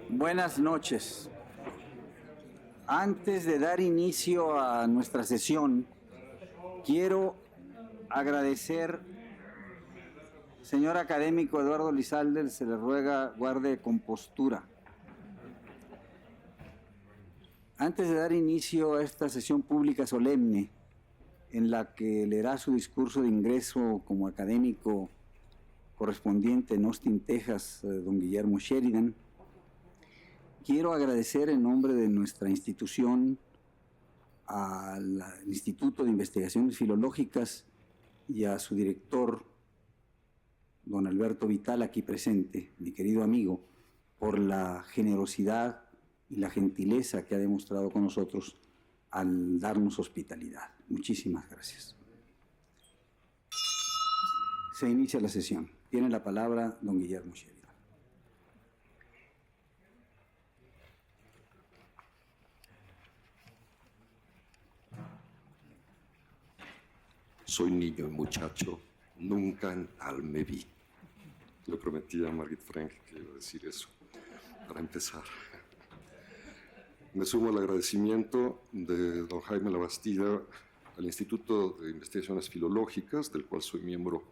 Buenas noches. Antes de dar inicio a nuestra sesión, quiero agradecer, señor académico Eduardo Lizalde, se le ruega guarde compostura. Antes de dar inicio a esta sesión pública solemne, en la que leerá su discurso de ingreso como académico correspondiente en Austin, Texas, don Guillermo Sheridan, quiero agradecer en nombre de nuestra institución al Instituto de Investigaciones Filológicas y a su director, don Alberto Vital, aquí presente, mi querido amigo, por la generosidad y la gentileza que ha demostrado con nosotros al darnos hospitalidad. Muchísimas gracias. Se inicia la sesión. Tiene la palabra don Guillermo Sheridan. Soy niño y muchacho, nunca en tal me vi. Le prometí a Margit Frank que iba a decir eso. Para empezar, me sumo al agradecimiento de don Jaime Labastida al Instituto de Investigaciones Filológicas, del cual soy miembro,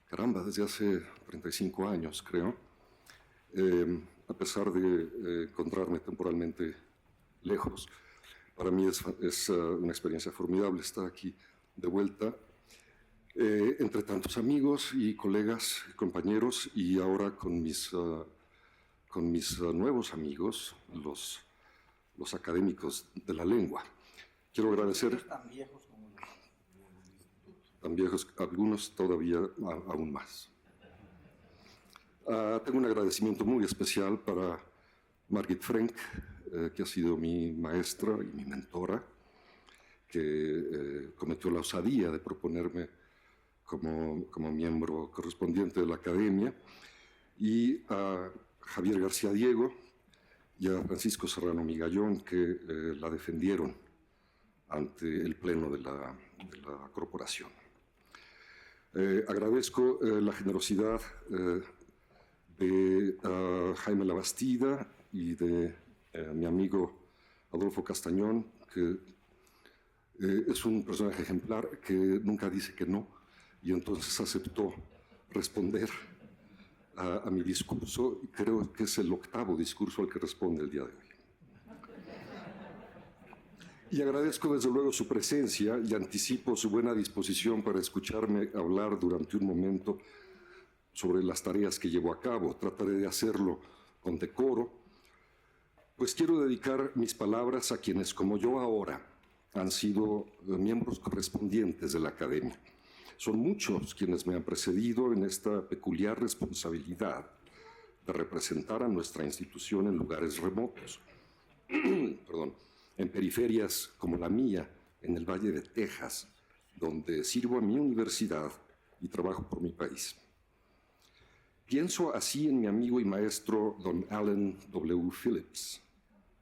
caramba, desde hace 35 años, creo, a pesar de encontrarme temporalmente lejos. Para mí es una experiencia formidable estar aquí de vuelta, entre tantos amigos y colegas, compañeros, y ahora con mis nuevos amigos, los académicos de la lengua. Quiero agradecer... Tan viejos como los tan viejos, algunos todavía aún más. Tengo un agradecimiento muy especial para Margit Frank, que ha sido mi maestra y mi mentora, que cometió la osadía de proponerme como miembro correspondiente de la academia, y a Javier García Diego y a Francisco Serrano Migallón, que la defendieron ante el pleno de la corporación. Agradezco la generosidad de Jaime Labastida y de mi amigo Adolfo Castañón, que es un personaje ejemplar que nunca dice que no, y entonces aceptó responder a mi discurso, y creo que es el 8º discurso al que responde el día de hoy. Y agradezco desde luego su presencia y anticipo su buena disposición para escucharme hablar durante un momento sobre las tareas que llevo a cabo. Trataré de hacerlo con decoro, pues quiero dedicar mis palabras a quienes, como yo ahora, han sido miembros correspondientes de la academia. Son muchos quienes me han precedido en esta peculiar responsabilidad de representar a nuestra institución en lugares remotos. Perdón. En periferias como la mía, en el Valle de Texas, donde sirvo a mi universidad y trabajo por mi país. Pienso así en mi amigo y maestro don Allen W. Phillips,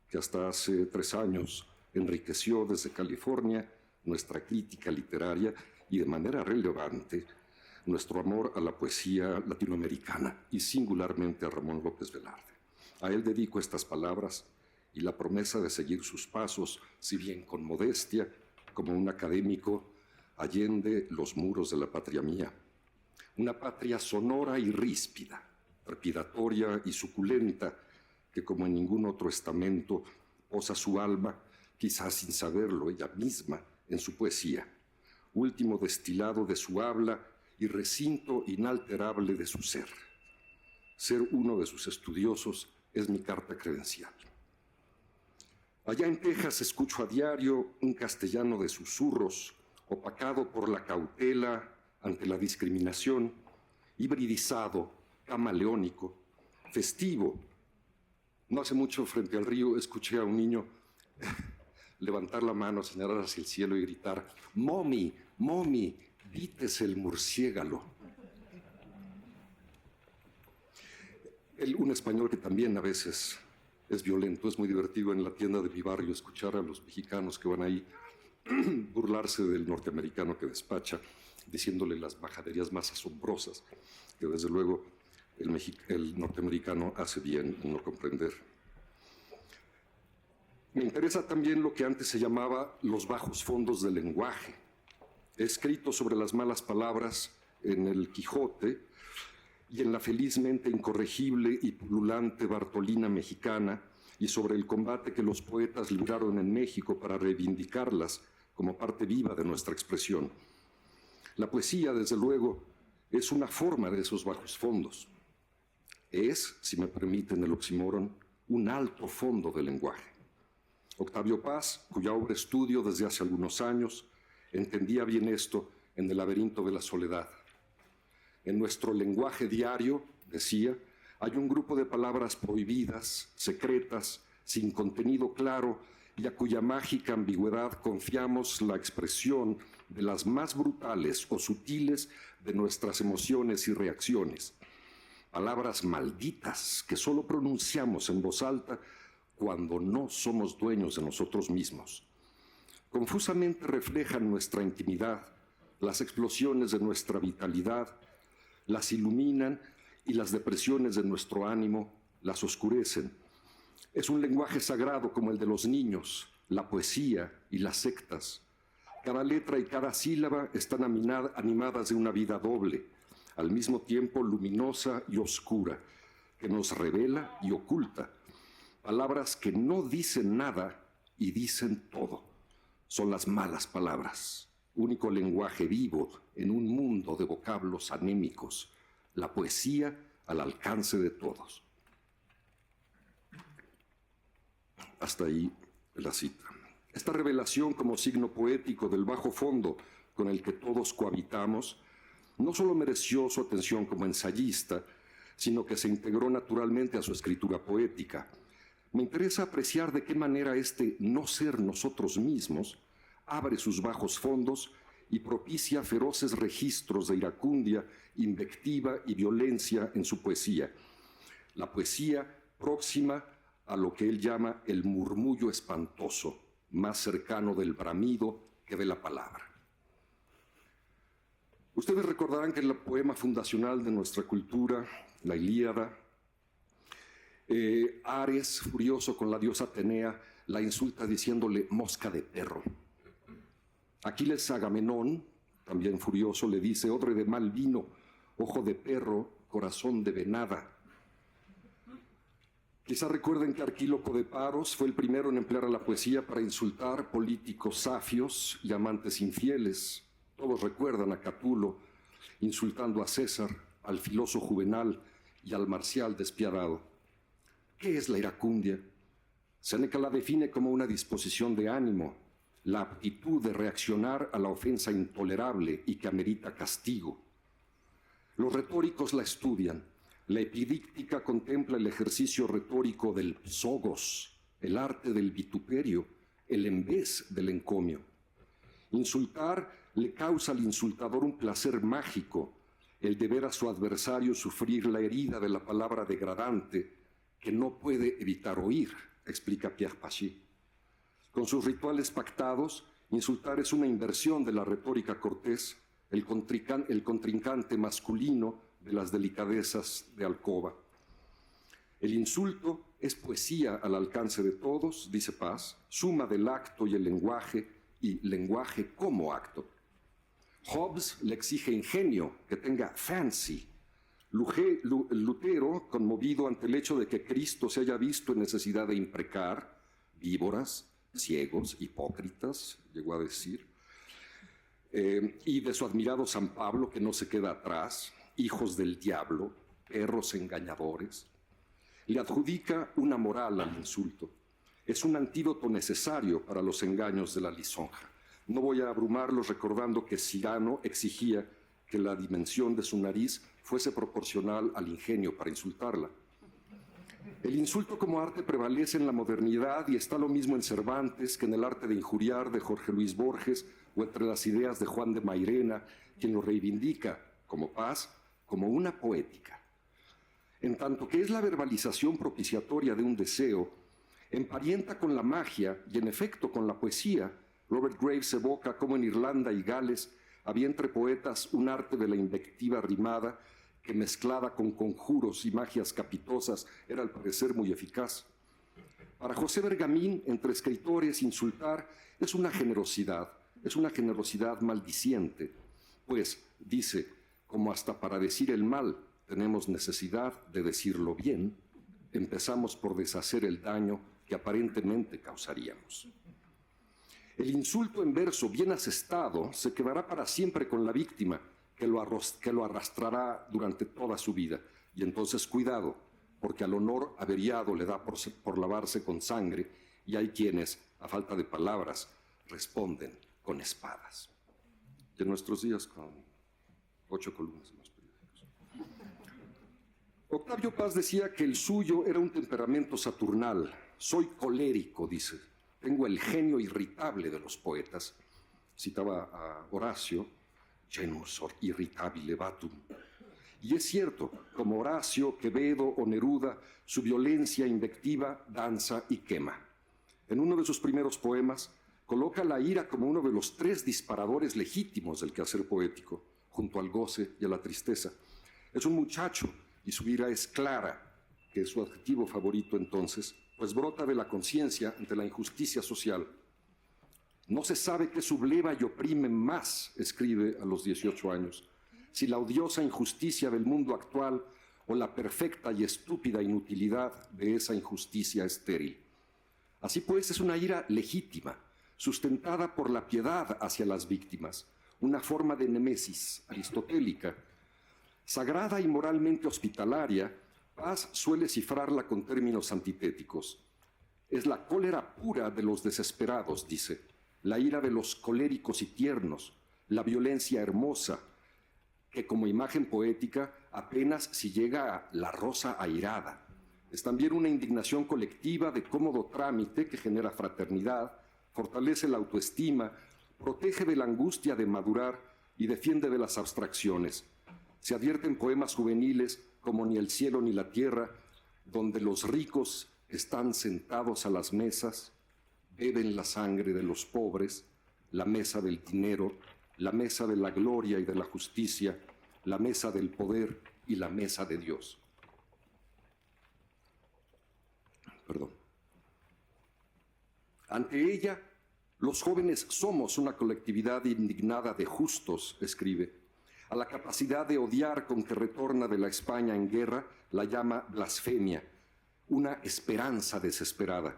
que hasta hace 3 años enriqueció desde California nuestra crítica literaria y de manera relevante nuestro amor a la poesía latinoamericana y singularmente a Ramón López Velarde. A él dedico estas palabras y la promesa de seguir sus pasos, si bien con modestia, como un académico allende los muros de la patria mía. Una patria sonora y ríspida, trepidatoria y suculenta, que como en ningún otro estamento posa su alma, quizás sin saberlo ella misma, en su poesía, último destilado de su habla y recinto inalterable de su ser. Ser uno de sus estudiosos es mi carta credencial. Allá en Texas escucho a diario un castellano de susurros, opacado por la cautela ante la discriminación, hibridizado, camaleónico, festivo. No hace mucho, frente al río, escuché a un niño levantar la mano, señalar hacia el cielo y gritar: «Mommy, mommy, vítese el murciélago». Un español que también a veces es violento. Es muy divertido en la tienda de mi barrio escuchar a los mexicanos que van ahí burlarse del norteamericano que despacha, diciéndole las majaderías más asombrosas, que desde luego el norteamericano hace bien en no comprender. Me interesa también lo que antes se llamaba los bajos fondos del lenguaje. He escrito sobre las malas palabras en el Quijote y en la felizmente incorregible y pululante Bartolina mexicana, y sobre el combate que los poetas libraron en México para reivindicarlas como parte viva de nuestra expresión. La poesía, desde luego, es una forma de esos bajos fondos. Es, si me permiten el oxímoron, un alto fondo del lenguaje. Octavio Paz, cuya obra estudio desde hace algunos años, entendía bien esto en El laberinto de la soledad. En nuestro lenguaje diario, decía, hay un grupo de palabras prohibidas, secretas, sin contenido claro, y a cuya mágica ambigüedad confiamos la expresión de las más brutales o sutiles de nuestras emociones y reacciones. Palabras malditas que solo pronunciamos en voz alta cuando no somos dueños de nosotros mismos. Confusamente reflejan nuestra intimidad, las explosiones de nuestra vitalidad, las iluminan y las depresiones de nuestro ánimo las oscurecen. Es un lenguaje sagrado como el de los niños, la poesía y las sectas. Cada letra y cada sílaba están animadas de una vida doble, al mismo tiempo luminosa y oscura, que nos revela y oculta. Palabras que no dicen nada y dicen todo. Son las malas palabras, único lenguaje vivo en un mundo de vocablos anémicos. La poesía al alcance de todos. Hasta ahí la cita. Esta revelación como signo poético del bajo fondo con el que todos cohabitamos, no solo mereció su atención como ensayista, sino que se integró naturalmente a su escritura poética. Me interesa apreciar de qué manera este no ser nosotros mismos abre sus bajos fondos y propicia feroces registros de iracundia, invectiva y violencia en su poesía. La poesía próxima a lo que él llama el murmullo espantoso, más cercano del bramido que de la palabra. Ustedes recordarán que en el poema fundacional de nuestra cultura, la Ilíada, Ares, furioso con la diosa Atenea, la insulta diciéndole mosca de perro. Aquiles Agamenón, también furioso, le dice odre de mal vino, ojo de perro, corazón de venada. Quizá recuerden que Arquíloco de Paros fue el primero en emplear a la poesía para insultar políticos safios y amantes infieles. Todos recuerdan a Catulo insultando a César, al filoso Juvenal y al marcial despiadado. ¿Qué es la iracundia? Séneca la define como una disposición de ánimo, la aptitud de reaccionar a la ofensa intolerable y que amerita castigo. Los retóricos la estudian. La epidíctica contempla el ejercicio retórico del psogos, el arte del vituperio, el embés del encomio. Insultar le causa al insultador un placer mágico, el de ver a su adversario sufrir la herida de la palabra degradante que no puede evitar oír, explica Pierre Pachy. Con sus rituales pactados, insultar es una inversión de la retórica cortés, el contrincante masculino de las delicadezas de alcoba. El insulto es poesía al alcance de todos, dice Paz, suma del acto y el lenguaje, y lenguaje como acto. Hobbes le exige ingenio, que tenga fancy. Lutero, conmovido ante el hecho de que Cristo se haya visto en necesidad de imprecar víboras, ciegos, hipócritas, llegó a decir, y de su admirado San Pablo, que no se queda atrás, hijos del diablo, perros engañadores, le adjudica una moral al insulto. Es un antídoto necesario para los engaños de la lisonja. No voy a abrumarlos recordando que Cyrano exigía que la dimensión de su nariz fuese proporcional al ingenio para insultarla. El insulto como arte prevalece en la modernidad y está lo mismo en Cervantes que en el arte de injuriar de Jorge Luis Borges o entre las ideas de Juan de Mairena, quien lo reivindica, como Paz, como una poética. En tanto que es la verbalización propiciatoria de un deseo, emparenta con la magia y en efecto con la poesía. Robert Graves evoca cómo en Irlanda y Gales había entre poetas un arte de la invectiva rimada que mezclada con conjuros y magias capitosas era al parecer muy eficaz. Para José Bergamín, entre escritores, insultar es una generosidad maldiciente, pues, dice, como hasta para decir el mal tenemos necesidad de decirlo bien, empezamos por deshacer el daño que aparentemente causaríamos. El insulto en verso bien asestado se quedará para siempre con la víctima, que lo arrastrará durante toda su vida. Y entonces cuidado, porque al honor averiado le da por lavarse con sangre, y hay quienes, a falta de palabras, responden con espadas. Y en nuestros días con 8 columnas en los periódicos. Octavio Paz decía que el suyo era un temperamento saturnal. Soy colérico, dice. Tengo el genio irritable de los poetas. Citaba a Horacio, genus irritabile vatum. Y es cierto, como Horacio, Quevedo o Neruda, su violencia invectiva, danza y quema. En uno de sus primeros poemas, coloca la ira como uno de los 3 disparadores legítimos del quehacer poético, junto al goce y a la tristeza. Es un muchacho y su ira es clara, que es su adjetivo favorito entonces, pues brota de la conciencia ante la injusticia social. No se sabe qué subleva y oprime más, escribe a los 18 años, si la odiosa injusticia del mundo actual o la perfecta y estúpida inutilidad de esa injusticia estéril. Así pues, es una ira legítima, sustentada por la piedad hacia las víctimas, una forma de némesis aristotélica. Sagrada y moralmente hospitalaria, Paz suele cifrarla con términos antitéticos. Es la cólera pura de los desesperados, dice, la ira de los coléricos y tiernos, la violencia hermosa, que como imagen poética apenas si llega a la rosa airada. Es también una indignación colectiva de cómodo trámite que genera fraternidad, fortalece la autoestima, protege de la angustia de madurar y defiende de las abstracciones. Se advierte en poemas juveniles como Ni el cielo ni la tierra, donde los ricos están sentados a las mesas, beben la sangre de los pobres, la mesa del dinero, la mesa de la gloria y de la justicia, la mesa del poder y la mesa de Dios. Perdón. Ante ella, los jóvenes somos una colectividad indignada de justos, escribe. A la capacidad de odiar con que retorna de la España en guerra la llama blasfemia, una esperanza desesperada.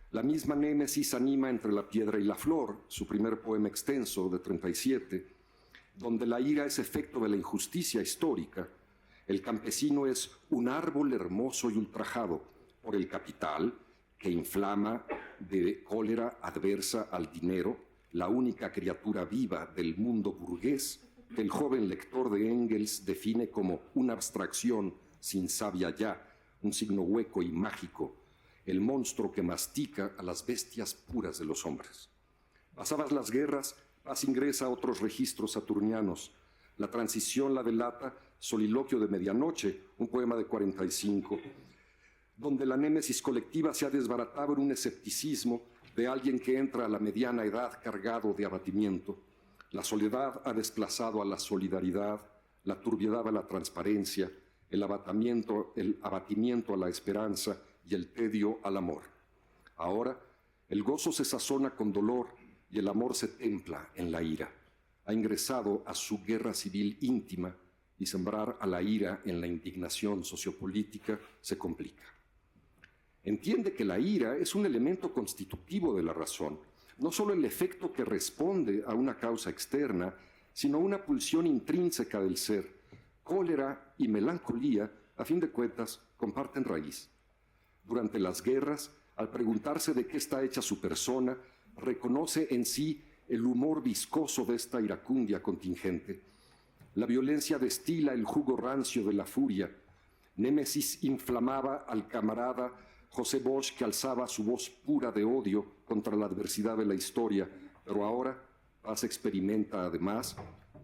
La misma némesis anima Entre la piedra y la flor, su primer poema extenso de 37, donde la ira es efecto de la injusticia histórica. El campesino es un árbol hermoso y ultrajado por el capital que inflama de cólera adversa al dinero, la única criatura viva del mundo burgués que el joven lector de Engels define como una abstracción sin savia ya, un signo hueco y mágico, el monstruo que mastica a las bestias puras de los hombres. Pasadas las guerras, Paz ingresa a otros registros saturnianos. La transición la delata Soliloquio de medianoche, un poema de 45, donde la némesis colectiva se ha desbaratado en un escepticismo de alguien que entra a la mediana edad cargado de abatimiento. La soledad ha desplazado a la solidaridad, la turbiedad a la transparencia, el abatimiento a la esperanza y el tedio al amor. Ahora, el gozo se sazona con dolor y el amor se templa en la ira. Ha ingresado a su guerra civil íntima y sembrar a la ira en la indignación sociopolítica se complica. Entiende que la ira es un elemento constitutivo de la razón, no solo el efecto que responde a una causa externa, sino una pulsión intrínseca del ser. Cólera y melancolía, a fin de cuentas, comparten raíz. Durante las guerras, al preguntarse de qué está hecha su persona, reconoce en sí el humor viscoso de esta iracundia contingente. La violencia destila el jugo rancio de la furia. Némesis inflamaba al camarada José Bosch, que alzaba su voz pura de odio contra la adversidad de la historia, pero ahora Paz experimenta además,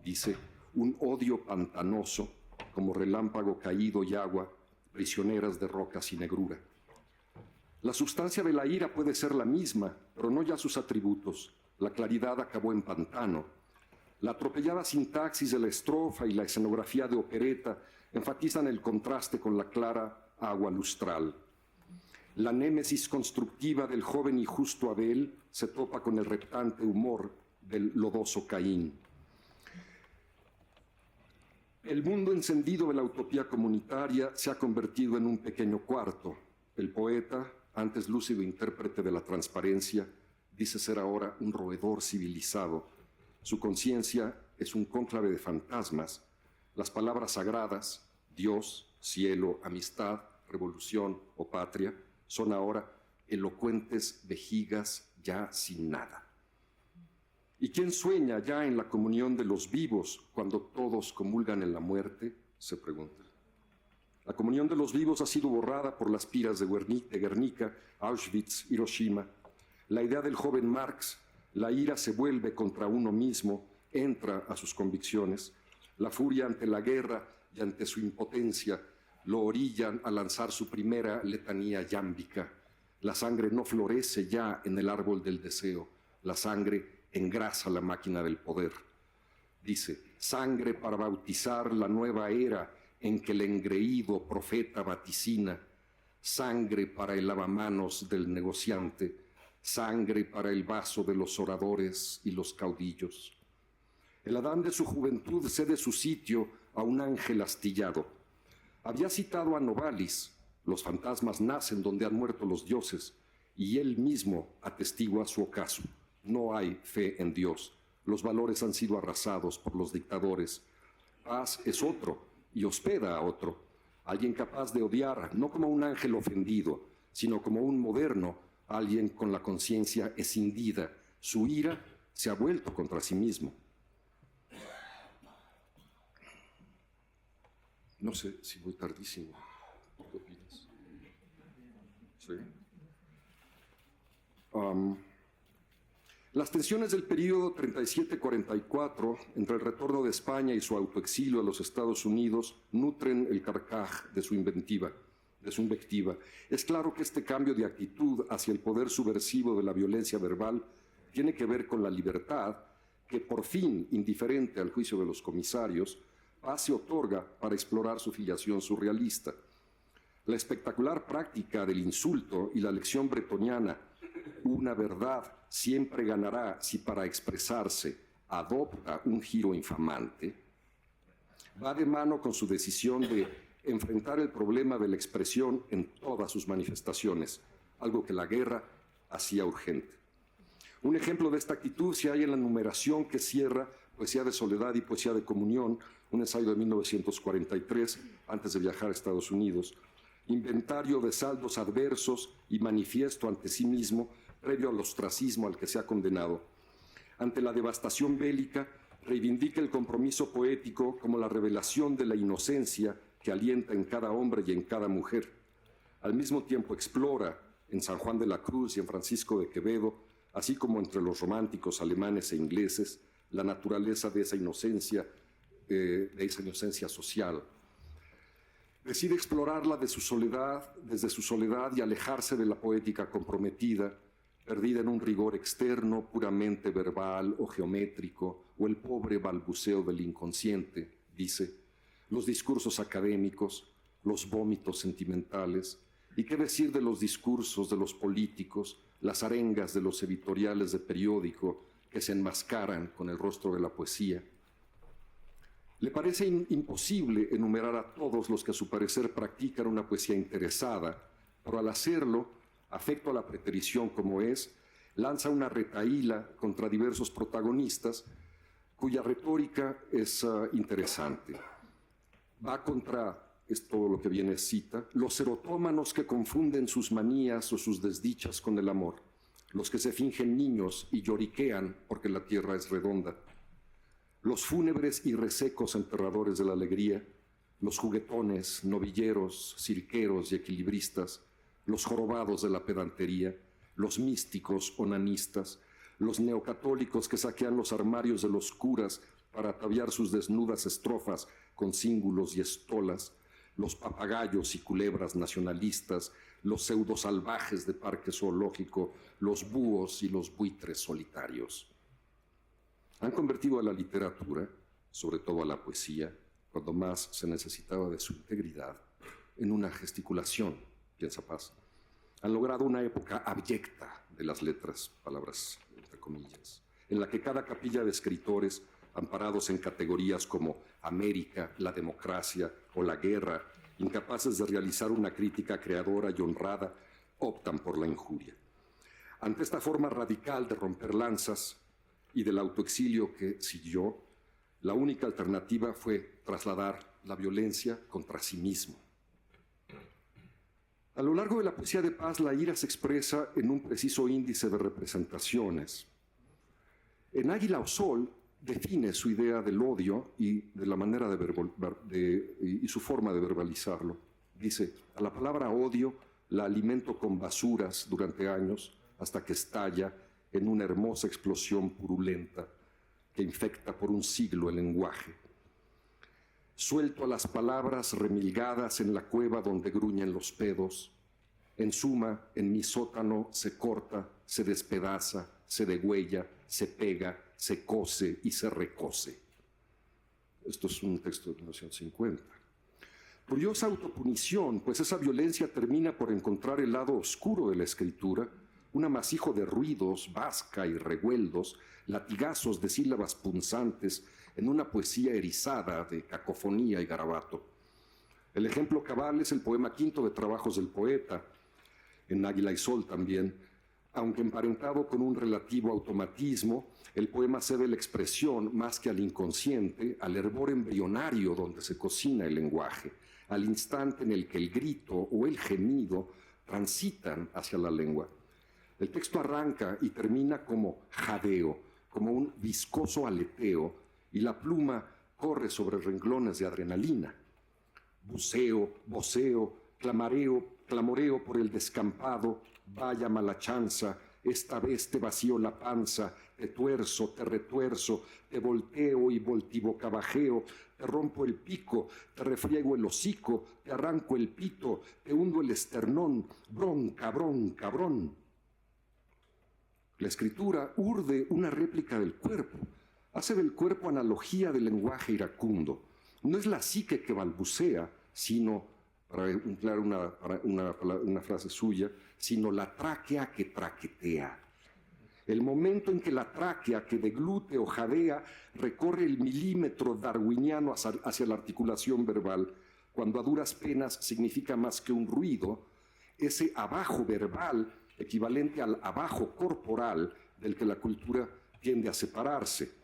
dice, un odio pantanoso, como relámpago caído y agua, prisioneras de rocas y negrura. La sustancia de la ira puede ser la misma, pero no ya sus atributos. La claridad acabó en pantano. La atropellada sintaxis de la estrofa y la escenografía de opereta enfatizan el contraste con la clara agua lustral. La némesis constructiva del joven y justo Abel se topa con el reptante humor del lodoso Caín. El mundo encendido de la utopía comunitaria se ha convertido en un pequeño cuarto. El poeta, antes lúcido intérprete de la transparencia, dice ser ahora un roedor civilizado. Su conciencia es un cónclave de fantasmas. Las palabras sagradas, Dios, cielo, amistad, revolución o patria, son ahora elocuentes vejigas ya sin nada. ¿Y quién sueña ya en la comunión de los vivos cuando todos comulgan en la muerte? Se pregunta. La comunión de los vivos ha sido borrada por las piras de Guernica, Auschwitz, Hiroshima. La idea del joven Marx, la ira se vuelve contra uno mismo, entra a sus convicciones. La furia ante la guerra y ante su impotencia lo orillan a lanzar su primera letanía yámbica. La sangre no florece ya en el árbol del deseo, la sangre engrasa la máquina del poder. Dice, sangre para bautizar la nueva era en que el engreído profeta vaticina, sangre para el lavamanos del negociante, sangre para el vaso de los oradores y los caudillos. El Adán de su juventud cede su sitio a un ángel astillado. Había citado a Novalis, los fantasmas nacen donde han muerto los dioses, y él mismo atestigua su ocaso. No hay fe en Dios. Los valores han sido arrasados por los dictadores. Paz es otro y hospeda a otro. Alguien capaz de odiar, no como un ángel ofendido, sino como un moderno, alguien con la conciencia escindida. Su ira se ha vuelto contra sí mismo. No sé si voy tardísimo. ¿Qué opinas? ¿Sí? Las tensiones del periodo 37-44 entre el retorno de España y su autoexilio a los Estados Unidos nutren el carcaj de su invectiva. Es claro que este cambio de actitud hacia el poder subversivo de la violencia verbal tiene que ver con la libertad que, por fin, indiferente al juicio de los comisarios, Paz se otorga para explorar su filiación surrealista. La espectacular práctica del insulto y la lección bretoniana, una verdad siempre ganará si para expresarse adopta un giro infamante, va de mano con su decisión de enfrentar el problema de la expresión en todas sus manifestaciones, algo que la guerra hacía urgente. Un ejemplo de esta actitud se halla en la numeración que cierra Poesía de Soledad y Poesía de Comunión, un ensayo de 1943, antes de viajar a Estados Unidos, inventario de saldos adversos y manifiesto ante sí mismo previo al ostracismo al que se ha condenado. Ante la devastación bélica, reivindica el compromiso poético como la revelación de la inocencia que alienta en cada hombre y en cada mujer. Al mismo tiempo explora en San Juan de la Cruz y en Francisco de Quevedo, así como entre los románticos alemanes e ingleses, la naturaleza de esa inocencia social. Decide explorarla desde su soledad y alejarse de la poética comprometida, perdida en un rigor externo puramente verbal o geométrico, o el pobre balbuceo del inconsciente, dice, los discursos académicos, los vómitos sentimentales, y qué decir de los discursos de los políticos, las arengas de los editoriales de periódico que se enmascaran con el rostro de la poesía. Le parece imposible enumerar a todos los que a su parecer practican una poesía interesada, pero al hacerlo, afecto a la preterición como es, lanza una retahíla contra diversos protagonistas cuya retórica es interesante. Va contra, es todo lo que viene cita, los erotómanos que confunden sus manías o sus desdichas con el amor, los que se fingen niños y lloriquean porque la tierra es redonda, los fúnebres y resecos enterradores de la alegría, los juguetones, novilleros, cirqueros y equilibristas, los jorobados de la pedantería, los místicos onanistas, los neocatólicos que saquean los armarios de los curas para ataviar sus desnudas estrofas con cíngulos y estolas, los papagayos y culebras nacionalistas, los pseudosalvajes de parque zoológico, los búhos y los buitres solitarios. Han convertido a la literatura, sobre todo a la poesía, cuando más se necesitaba de su integridad, en una gesticulación, piensa Paz, han logrado una época abyecta de las letras, palabras entre comillas, en la que cada capilla de escritores, amparados en categorías como América, la democracia o la guerra, incapaces de realizar una crítica creadora y honrada, optan por la injuria. Ante esta forma radical de romper lanzas y del autoexilio que siguió, la única alternativa fue trasladar la violencia contra sí mismo. A lo largo de la poesía de Paz, la ira se expresa en un preciso índice de representaciones. En Águila o Sol define su idea del odio y de la manera y su forma de verbalizarlo. Dice, a la palabra odio la alimento con basuras durante años hasta que estalla en una hermosa explosión purulenta que infecta por un siglo el lenguaje. Suelto a las palabras remilgadas en la cueva donde gruñen los pedos. En suma, en mi sótano se corta, se despedaza, se degüella, se pega, se cose y se recose. Esto es un texto de 1950. Curiosa autopunición, pues esa violencia termina por encontrar el lado oscuro de la escritura, un amasijo de ruidos, vasca y revueldos, latigazos de sílabas punzantes en una poesía erizada de cacofonía y garabato. El ejemplo cabal es el poema quinto de Trabajos del Poeta, en Águila y Sol también. Aunque emparentado con un relativo automatismo, el poema cede la expresión más que al inconsciente, al hervor embrionario donde se cocina el lenguaje, al instante en el que el grito o el gemido transitan hacia la lengua. El texto arranca y termina como jadeo, como un viscoso aleteo, y la pluma corre sobre renglones de adrenalina. Buceo, voceo, clamoreo por el descampado, vaya mala chanza, esta vez te vacío la panza, te tuerzo, te retuerzo, te volteo y voltivocabajeo, te rompo el pico, te refriego el hocico, te arranco el pito, te hundo el esternón, bronca, bronca, brón. La escritura urde una réplica del cuerpo, hace del cuerpo analogía del lenguaje iracundo. No es la psique que balbucea, sino, para emplear una frase suya, sino la tráquea que traquetea. El momento en que la tráquea que deglute o jadea recorre el milímetro darwiniano hacia la articulación verbal, cuando a duras penas significa más que un ruido, ese abajo verbal equivalente al abajo corporal del que la cultura tiende a separarse.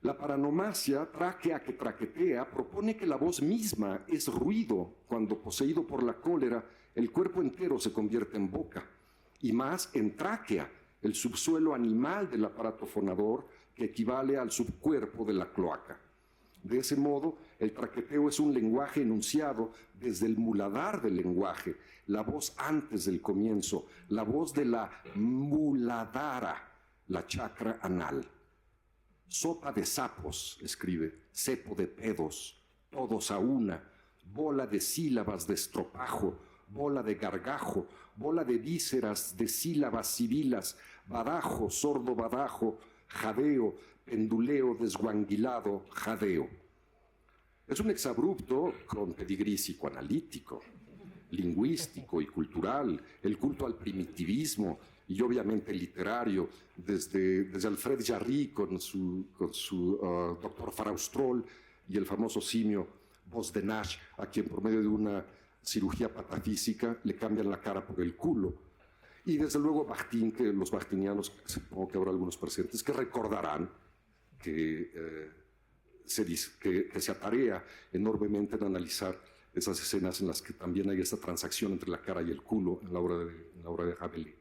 La paranomasia, tráquea que traquetea, propone que la voz misma es ruido cuando, poseído por la cólera, el cuerpo entero se convierte en boca, y más en tráquea, el subsuelo animal del aparato fonador que equivale al subcuerpo de la cloaca. De ese modo, el traqueteo es un lenguaje enunciado desde el muladar del lenguaje, la voz antes del comienzo, la voz de la muladara, la chakra anal. Sopa de sapos, escribe, cepo de pedos, todos a una, bola de sílabas de estropajo, bola de gargajo, bola de vísceras, de sílabas sibilas, badajo, sordo badajo, jadeo, penduleo desguanguilado, jadeo. Es un exabrupto con pedigrí psicoanalítico, lingüístico y cultural, el culto al primitivismo y obviamente literario, desde Alfred Jarry con su doctor Faraustrol y el famoso simio Bos de Nash, a quien por medio de una cirugía patafísica le cambian la cara por el culo. Y desde luego Bakhtin, que los bakhtinianos, supongo que habrá algunos presentes, que recordarán que se atarea enormemente en analizar esas escenas en las que también hay esta transacción entre la cara y el culo en la obra de Rabelais.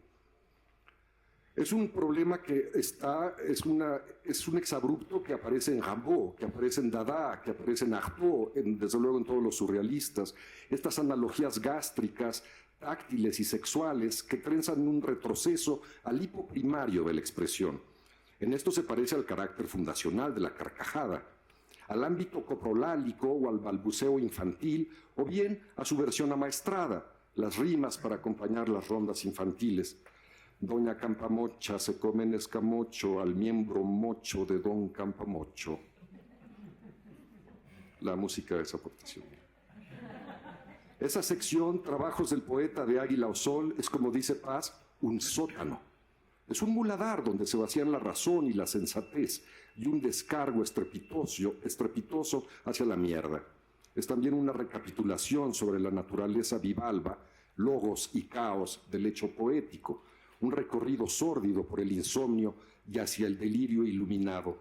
Es un problema que es un exabrupto que aparece en Rimbaud, que aparece en Dada, que aparece en Artaud, desde luego en todos los surrealistas. Estas analogías gástricas, táctiles y sexuales que trenzan un retroceso al hipo primario de la expresión. En esto se parece al carácter fundacional de la carcajada, al ámbito coprolálico o al balbuceo infantil, o bien a su versión amaestrada, las rimas para acompañar las rondas infantiles. Doña Campamocha se come en escamocho al miembro mocho de Don Campamocho. la música es aportación mía. Esa sección, Trabajos del poeta de Águila o Sol, es, como dice Paz, un sótano. Es un muladar donde se vacían la razón y la sensatez y un descargo estrepitoso hacia la mierda. Es también una recapitulación sobre la naturaleza bivalva, logos y caos del hecho poético, un recorrido sórdido por el insomnio y hacia el delirio iluminado.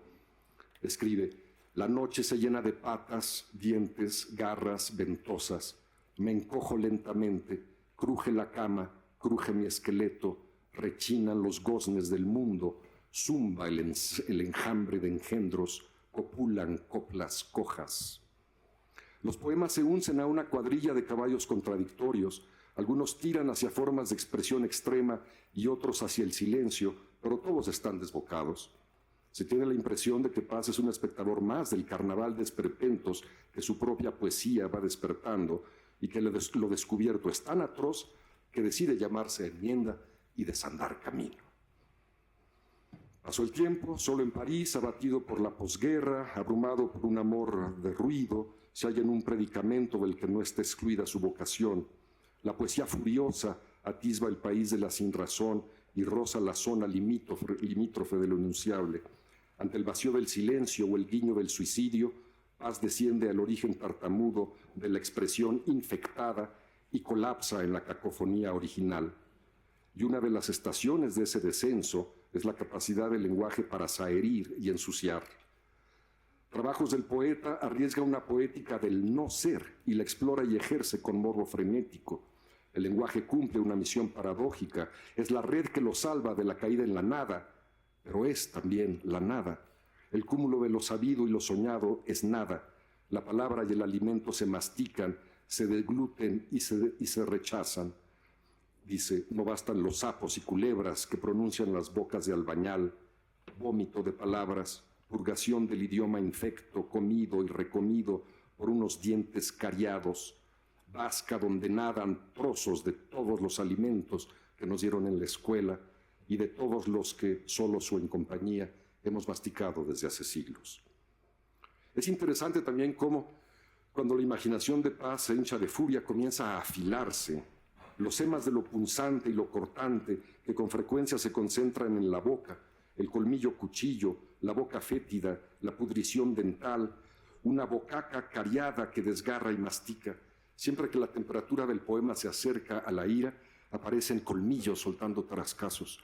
Escribe: la noche se llena de patas, dientes, garras ventosas. Me encojo lentamente, cruje la cama, cruje mi esqueleto, rechinan los goznes del mundo, zumba el enjambre de engendros, copulan coplas cojas. Los poemas se uncen a una cuadrilla de caballos contradictorios. Algunos tiran hacia formas de expresión extrema y otros hacia el silencio, pero todos están desbocados. Se tiene la impresión de que Paz es un espectador más del carnaval de esperpentos que su propia poesía va despertando y que lo descubierto es tan atroz que decide llamarse enmienda y desandar camino. Pasó el tiempo, solo en París, abatido por la posguerra, abrumado por un amor de ruido, se halla en un predicamento del que no está excluida su vocación. La poesía furiosa atisba el país de la sinrazón y roza la zona limítrofe de lo enunciable. Ante el vacío del silencio o el guiño del suicidio, Paz desciende al origen tartamudo de la expresión infectada y colapsa en la cacofonía original. Y una de las estaciones de ese descenso es la capacidad del lenguaje para saherir y ensuciar. Trabajos del poeta arriesga una poética del no ser y la explora y ejerce con morbo frenético. El lenguaje cumple una misión paradójica, es la red que lo salva de la caída en la nada, pero es también la nada. El cúmulo de lo sabido y lo soñado es nada. La palabra y el alimento se mastican, se degluten y se rechazan. Dice: no bastan los sapos y culebras que pronuncian las bocas de albañal, vómito de palabras, purgación del idioma infecto, comido y recomido por unos dientes cariados, vasca donde nadan trozos de todos los alimentos que nos dieron en la escuela y de todos los que, solos o en compañía, hemos masticado desde hace siglos. Es interesante también cómo, cuando la imaginación de Paz se hincha de furia, comienza a afilarse. Los emas de lo punzante y lo cortante que con frecuencia se concentran en la boca, el colmillo cuchillo, la boca fétida, la pudrición dental, una bocaca cariada que desgarra y mastica. Siempre que la temperatura del poema se acerca a la ira, aparecen colmillos soltando trascasos.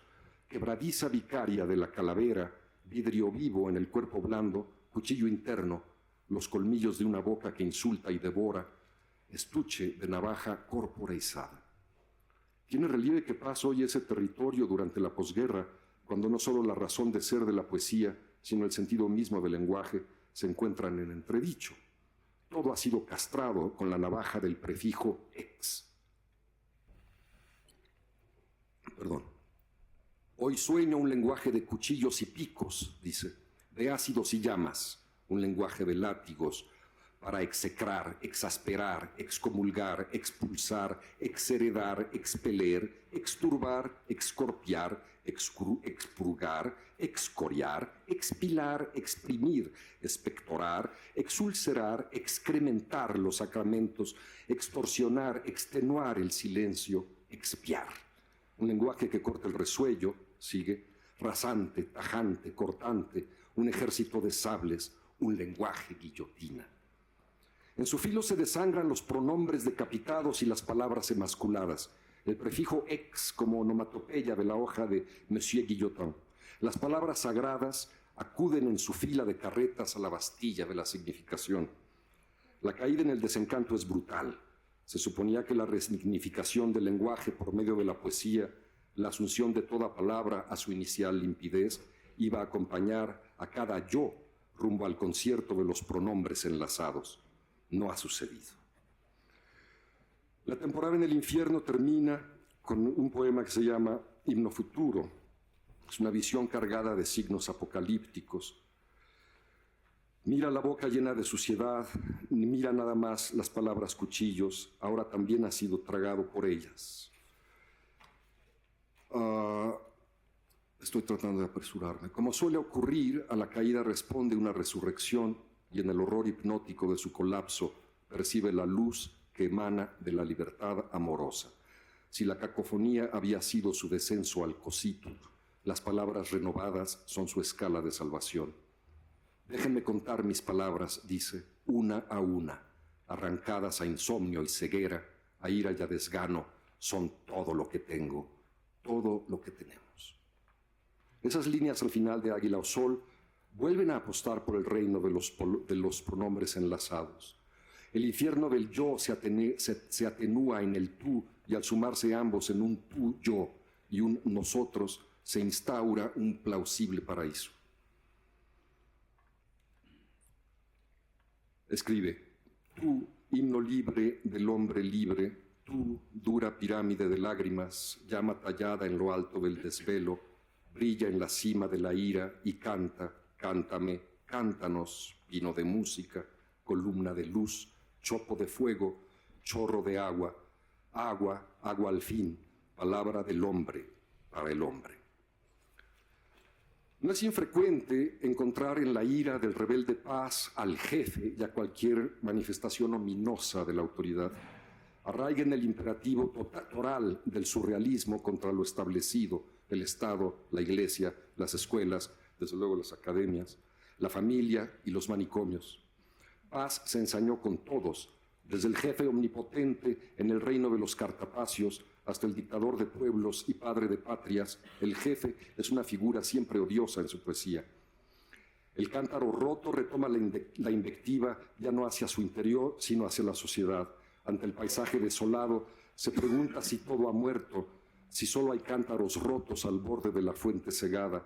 Quebradiza vicaria de la calavera, vidrio vivo en el cuerpo blando, cuchillo interno, los colmillos de una boca que insulta y devora, estuche de navaja corporeizada. Tiene relieve que Paz hoy ese territorio durante la posguerra, cuando no solo la razón de ser de la poesía, sino el sentido mismo del lenguaje, se encuentran en entredicho. Todo ha sido castrado con la navaja del prefijo ex. Hoy sueño un lenguaje de cuchillos y picos, dice, de ácidos y llamas, un lenguaje de látigos, para execrar, exasperar, excomulgar, expulsar, exheredar, expeler, exturbar, excorpiar, expurgar, excoriar, expilar, exprimir, expectorar, exulcerar, excrementar los sacramentos, extorsionar, extenuar el silencio, expiar. Un lenguaje que corta el resuello, sigue, rasante, tajante, cortante, un ejército de sables, un lenguaje guillotina. En su filo se desangran los pronombres decapitados y las palabras emasculadas, el prefijo ex como onomatopeya de la hoja de Monsieur Guillotin. Las palabras sagradas acuden en su fila de carretas a la Bastilla de la significación. La caída en el desencanto es brutal. Se suponía que la resignificación del lenguaje por medio de la poesía, la asunción de toda palabra a su inicial limpidez, iba a acompañar a cada yo rumbo al concierto de los pronombres enlazados. No ha sucedido. La temporada en el infierno termina con un poema que se llama Himno Futuro. Es una visión cargada de signos apocalípticos. Mira la boca llena de suciedad, mira nada más las palabras cuchillos, ahora también ha sido tragado por ellas. Estoy tratando de apresurarme. Como suele ocurrir, a la caída responde una resurrección y en el horror hipnótico de su colapso percibe la luz que emana de la libertad amorosa. Si la cacofonía había sido su descenso al cosito, las palabras renovadas son su escala de salvación. Déjenme contar mis palabras, dice, una a una, arrancadas a insomnio y ceguera, a ira y a desgano, son todo lo que tengo, todo lo que tenemos. Esas líneas al final de Águila o Sol vuelven a apostar por el reino de los pronombres enlazados. El infierno del yo se atenúa en el tú, y al sumarse ambos en un tú-yo y un nosotros, se instaura un plausible paraíso. Escribe: tú, himno libre del hombre libre, tú, dura pirámide de lágrimas, llama tallada en lo alto del desvelo, brilla en la cima de la ira y canta, cántame, cántanos, vino de música, columna de luz, chopo de fuego, chorro de agua, agua, agua al fin, palabra del hombre para el hombre. No es infrecuente encontrar en la ira del rebelde paz al jefe y a cualquier manifestación ominosa de la autoridad. Arraiga en el imperativo total del surrealismo contra lo establecido, el Estado, la Iglesia, las escuelas, desde luego las academias, la familia y los manicomios. Paz se ensañó con todos, desde el jefe omnipotente en el reino de los cartapacios hasta el dictador de pueblos y padre de patrias. El jefe es una figura siempre odiosa en su poesía. El cántaro roto retoma la invectiva ya no hacia su interior, sino hacia la sociedad. Ante el paisaje desolado, se pregunta si todo ha muerto, si solo hay cántaros rotos al borde de la fuente cegada.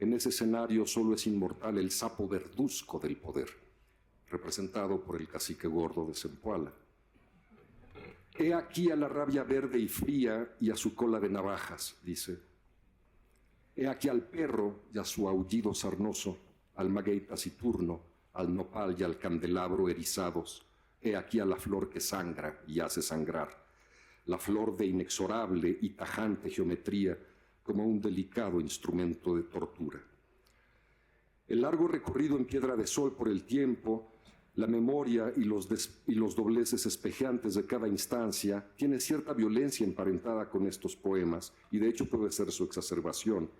En ese escenario solo es inmortal el sapo verduzco del poder, representado por el cacique gordo de Zempoala. He aquí a la rabia verde y fría y a su cola de navajas, dice. He aquí al perro y a su aullido sarnoso, al maguey taciturno, al nopal y al candelabro erizados. He aquí a la flor que sangra y hace sangrar, la flor de inexorable y tajante geometría, como un delicado instrumento de tortura. El largo recorrido en piedra de sol por el tiempo, la memoria y los dobleces espejeantes de cada instancia tiene cierta violencia emparentada con estos poemas, y de hecho puede ser su exacerbación.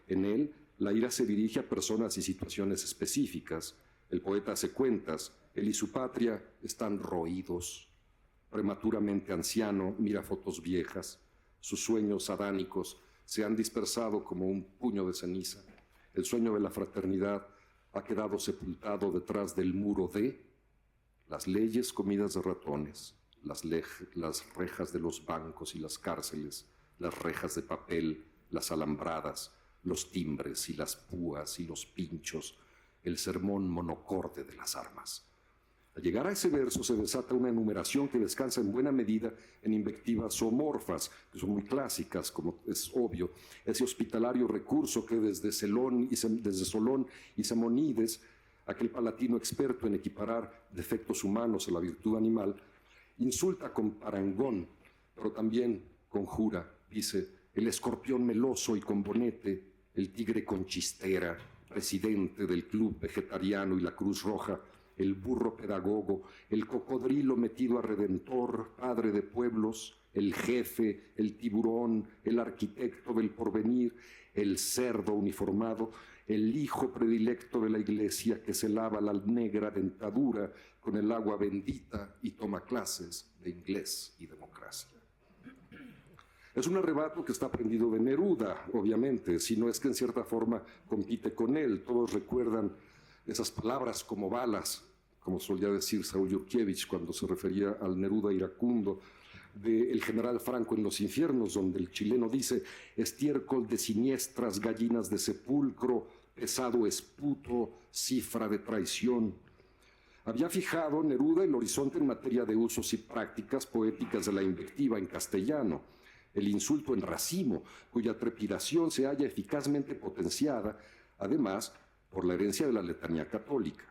En él, la ira se dirige a personas y situaciones específicas. El poeta hace cuentas, él y su patria están roídos. Prematuramente anciano, mira fotos viejas. Sus sueños adánicos se han dispersado como un puño de ceniza. El sueño de la fraternidad ha quedado sepultado detrás del muro de las leyes comidas de ratones, las rejas de los bancos y las cárceles, las rejas de papel, las alambradas, los timbres y las púas y los pinchos, el sermón monocorde de las armas. Al llegar a ese verso se desata una enumeración que descansa en buena medida en invectivas zoomorfas, que son muy clásicas, como es obvio. Ese hospitalario recurso que desde Solón y Simónides, aquel palatino experto en equiparar defectos humanos a la virtud animal, insulta con parangón, pero también conjura, dice, el escorpión meloso y con bonete, el tigre con chistera, presidente del Club Vegetariano y la Cruz Roja, el burro pedagogo, el cocodrilo metido a redentor, padre de pueblos, el jefe, el tiburón, el arquitecto del porvenir, el cerdo uniformado, el hijo predilecto de la iglesia que se lava la negra dentadura con el agua bendita y toma clases de inglés y democracia. Es un arrebato que está aprendido de Neruda, obviamente, si no es que en cierta forma compite con él. Todos recuerdan esas palabras como balas, como solía decir Saúl Yurkiewicz cuando se refería al Neruda iracundo del general Franco en Los infiernos, donde el chileno dice: estiércol de siniestras gallinas de sepulcro, pesado esputo, cifra de traición. Había fijado Neruda el horizonte en materia de usos y prácticas poéticas de la invectiva en castellano, el insulto en racimo, cuya trepidación se halla eficazmente potenciada, además, por la herencia de la letanía católica.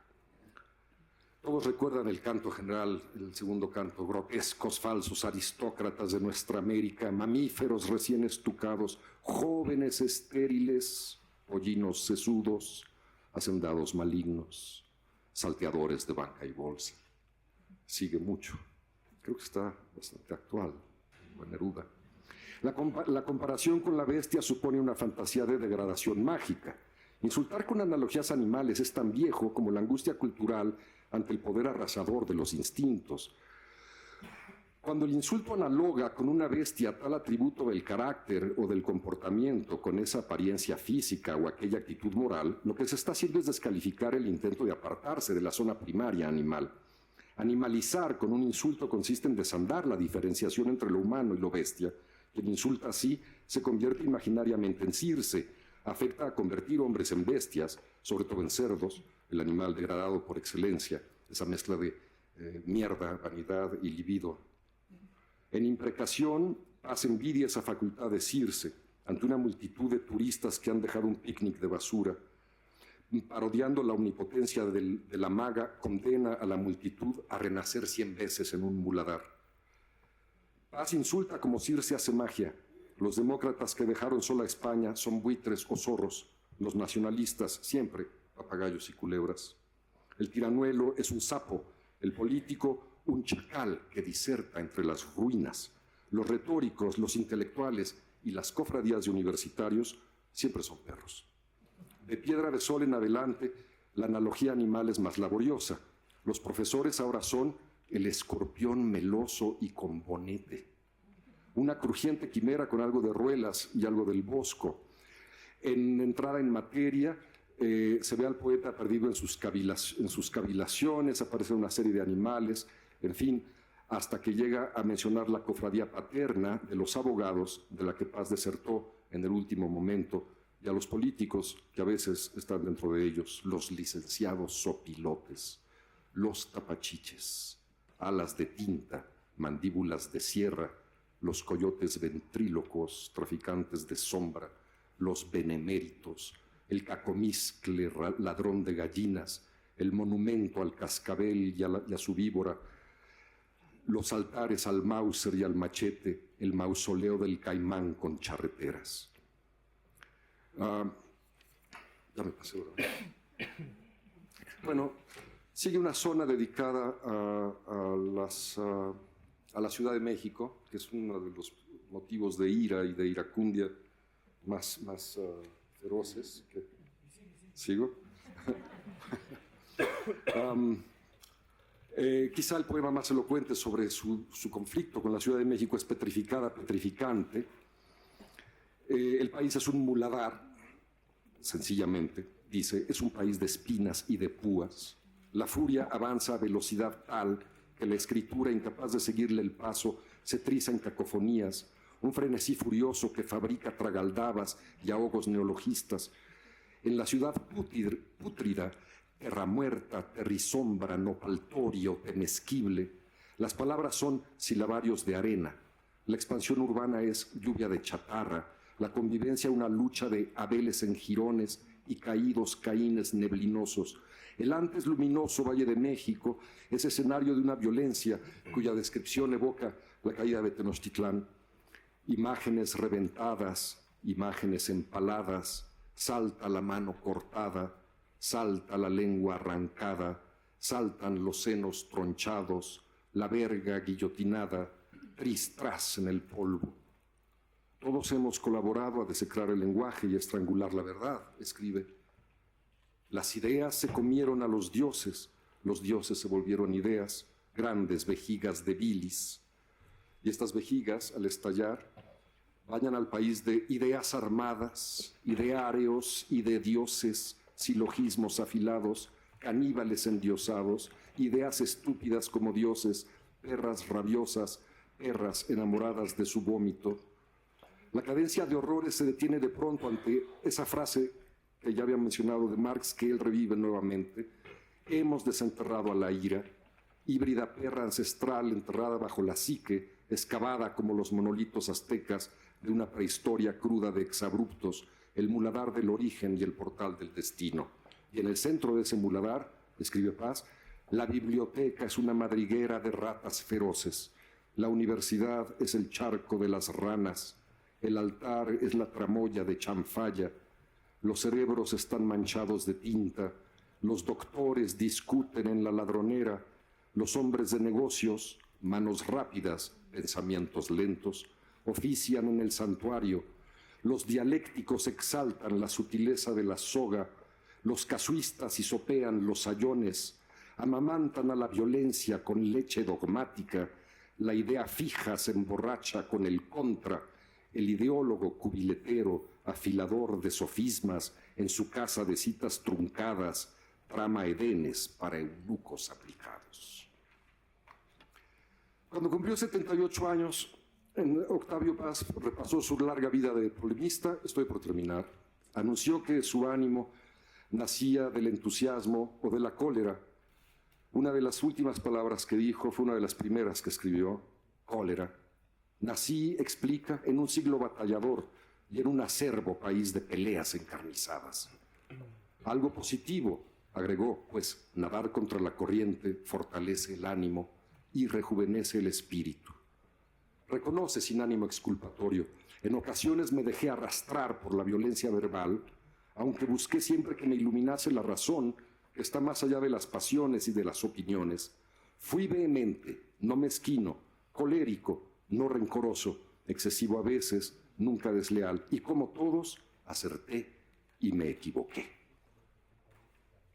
Todos recuerdan el canto general, el segundo canto: grotescos, falsos aristócratas de nuestra América, mamíferos recién estucados, jóvenes estériles, pollinos sesudos, hacendados malignos. salteadores de banca y bolsa. Sigue mucho. Creo que está bastante actual, Neruda. La comparación con la bestia supone una fantasía de degradación mágica. Insultar con analogías animales es tan viejo como la angustia cultural ante el poder arrasador de los instintos. Cuando el insulto analoga con una bestia tal atributo del carácter o del comportamiento con esa apariencia física o aquella actitud moral, lo que se está haciendo es descalificar el intento de apartarse de la zona primaria animal. Animalizar con un insulto consiste en desandar la diferenciación entre lo humano y lo bestia. Quien insulta así se convierte imaginariamente en Circe, afecta a convertir hombres en bestias, sobre todo en cerdos, el animal degradado por excelencia, esa mezcla de mierda, vanidad y libido. En imprecación, hace envidia esa facultad de Circe ante una multitud de turistas que han dejado un picnic de basura. Parodiando la omnipotencia de la maga, condena a la multitud a renacer 100 veces en un muladar. Paz insulta como Circe hace magia. Los demócratas que dejaron sola a España son buitres o zorros. Los nacionalistas, siempre papagayos y culebras. El tiranuelo es un sapo, el político un chacal que diserta entre las ruinas. Los retóricos, los intelectuales y las cofradías de universitarios siempre son perros. De Piedra de Sol en adelante, la analogía animal es más laboriosa. Los profesores ahora son el escorpión meloso y con bonete. Una crujiente quimera con algo de ruelas y algo del bosco. En entrada en materia, se ve al poeta perdido en sus cavilaciones, aparece una serie de animales, en fin, hasta que llega a mencionar la cofradía paterna de los abogados, de la que Paz desertó en el último momento, y a los políticos que a veces están dentro de ellos, los licenciados sopilotes, los tapachiches, alas de tinta, mandíbulas de sierra, los coyotes ventrílocos, traficantes de sombra, los beneméritos, el cacomizcle, ladrón de gallinas, el monumento al cascabel y a su víbora, los altares al Mauser y al machete, el mausoleo del caimán con charreteras. Ya me pasé, ¿verdad? Bueno, sigue una zona dedicada a la Ciudad de México, que es uno de los motivos de ira y de iracundia más feroces. ¿Sigo? Quizá el poema más elocuente sobre su conflicto con la Ciudad de México es Petrificante. El país es un muladar, sencillamente, dice, es un país de espinas y de púas. La furia avanza a velocidad tal que la escritura, incapaz de seguirle el paso, se triza en cacofonías, un frenesí furioso que fabrica tragaldabas y ahogos neologistas. En la ciudad pútrida, terra muerta, terrisombra, nopaltorio, temesquible, las palabras son silabarios de arena. La expansión urbana es lluvia de chatarra, la convivencia una lucha de abeles en jirones y caídos caínes neblinosos. El antes luminoso Valle de México es escenario de una violencia cuya descripción evoca la caída de Tenochtitlán. Imágenes reventadas, imágenes empaladas, salta la mano cortada, salta la lengua arrancada, saltan los senos tronchados, la verga guillotinada, tras en el polvo. Todos hemos colaborado a desecrar el lenguaje y estrangular la verdad, escribe. Las ideas se comieron a los dioses se volvieron ideas, grandes vejigas de bilis. Y estas vejigas, al estallar, vayan al país de ideas armadas, ideáreos y de dioses, silogismos afilados, caníbales endiosados, ideas estúpidas como dioses, perras rabiosas, perras enamoradas de su vómito. La cadencia de horrores se detiene de pronto ante esa frase que ya había mencionado de Marx, que él revive nuevamente. Hemos desenterrado a la ira, híbrida perra ancestral enterrada bajo la psique, excavada como los monolitos aztecas de una prehistoria cruda de exabruptos, el muladar del origen y el portal del destino. Y en el centro de ese muladar, escribe Paz, la biblioteca es una madriguera de ratas feroces, la universidad es el charco de las ranas, el altar es la tramoya de chanfalla, los cerebros están manchados de tinta, Los doctores discuten en la ladronera, los hombres de negocios, manos rápidas, pensamientos lentos, ofician en el santuario, los dialécticos exaltan la sutileza de la soga, los casuistas hisopean los sayones, amamantan a la violencia con leche dogmática, la idea fija se emborracha con el contra, el ideólogo cubiletero, afilador de sofismas, en su casa de citas truncadas, trama edenes para eunucos aplicados. Cuando cumplió 78 años, Octavio Paz repasó su larga vida de polemista. Estoy por terminar. Anunció que su ánimo nacía del entusiasmo o de la cólera. Una de las últimas palabras que dijo fue una de las primeras que escribió, cólera. Nací, explica, en un siglo batallador y en un acerbo país de peleas encarnizadas. Algo positivo, agregó, pues nadar contra la corriente fortalece el ánimo y rejuvenece el espíritu. Reconoce sin ánimo exculpatorio, en ocasiones me dejé arrastrar por la violencia verbal, aunque busqué siempre que me iluminase la razón, que está más allá de las pasiones y de las opiniones. Fui vehemente, no mezquino, colérico, no rencoroso, excesivo a veces, nunca desleal, y como todos, acerté y me equivoqué.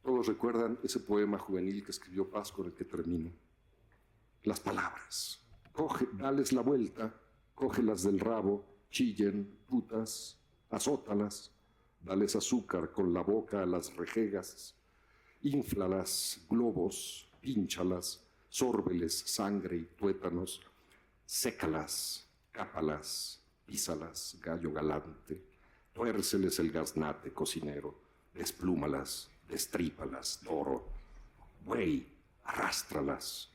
Todos recuerdan ese poema juvenil que escribió Paz con el que termino. Las palabras. Dales la vuelta, cógelas del rabo, chillen, putas, azótalas, dales azúcar con la boca a las rejegas, inflalas, globos, pínchalas, sórbeles, sangre y tuétanos, sécalas, cápalas, písalas, gallo galante, tuérceles el gaznate, cocinero, desplúmalas, destrípalas, toro, buey, arrástralas,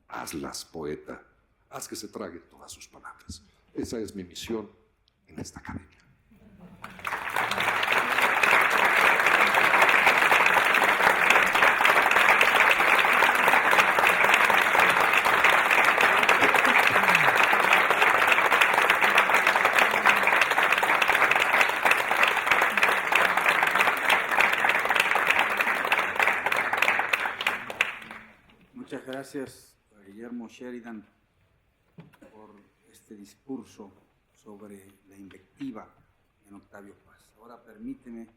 hazlas, poeta, haz que se traguen todas sus palabras. Esa es mi misión en esta academia. Muchas gracias a Guillermo Sheridan por este discurso sobre la invectiva en Octavio Paz. Ahora permíteme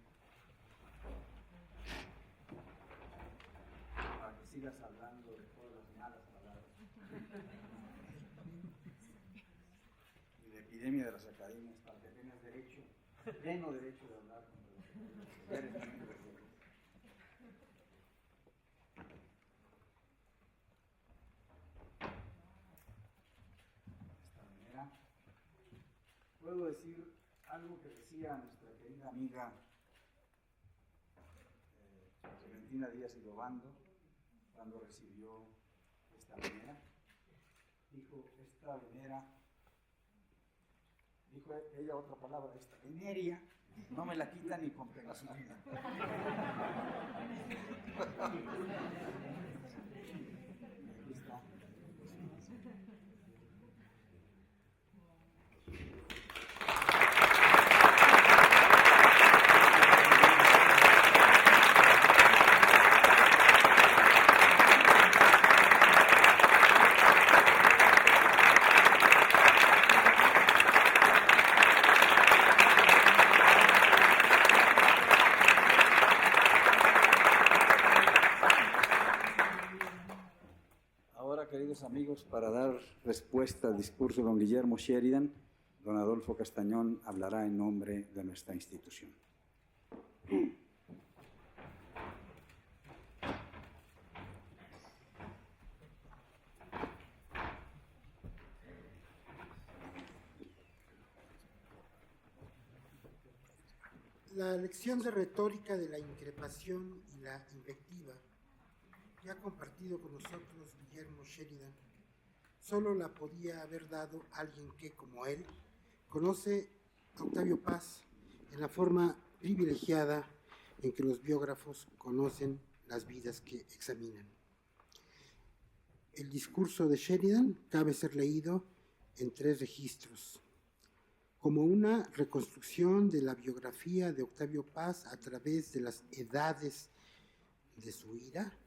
para que sigas hablando de todas las malas palabras y la epidemia de las academias, para que tengas derecho, pleno derecho de hablar contra los que eres miembro de puedo decir algo que decía nuestra querida amiga Clementina Díaz y Lobando cuando recibió esta venera. Dijo, esta venera, dijo ella otra palabra, esta veneria, no me la quita ni con pegasolina. Aquí está. Queridos amigos, para dar respuesta al discurso de don Guillermo Sheridan, don Adolfo Castañón hablará en nombre de nuestra institución. La lección de retórica de la increpación y la invectiva que ha compartido con nosotros Guillermo Sheridan, solo la podía haber dado alguien que, como él, conoce a Octavio Paz en la forma privilegiada en que los biógrafos conocen las vidas que examinan. El discurso de Sheridan cabe ser leído en 3 registros, como una reconstrucción de la biografía de Octavio Paz a través de las edades de su ira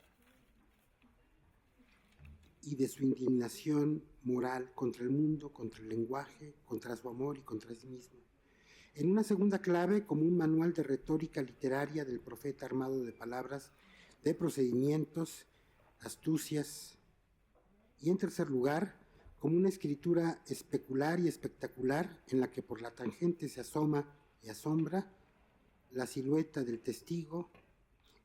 y de su indignación moral contra el mundo, contra el lenguaje, contra su amor y contra sí mismo. En una segunda clave, como un manual de retórica literaria del profeta armado de palabras, de procedimientos, astucias, y en tercer lugar, como una escritura especular y espectacular en la que por la tangente se asoma y asombra la silueta del testigo,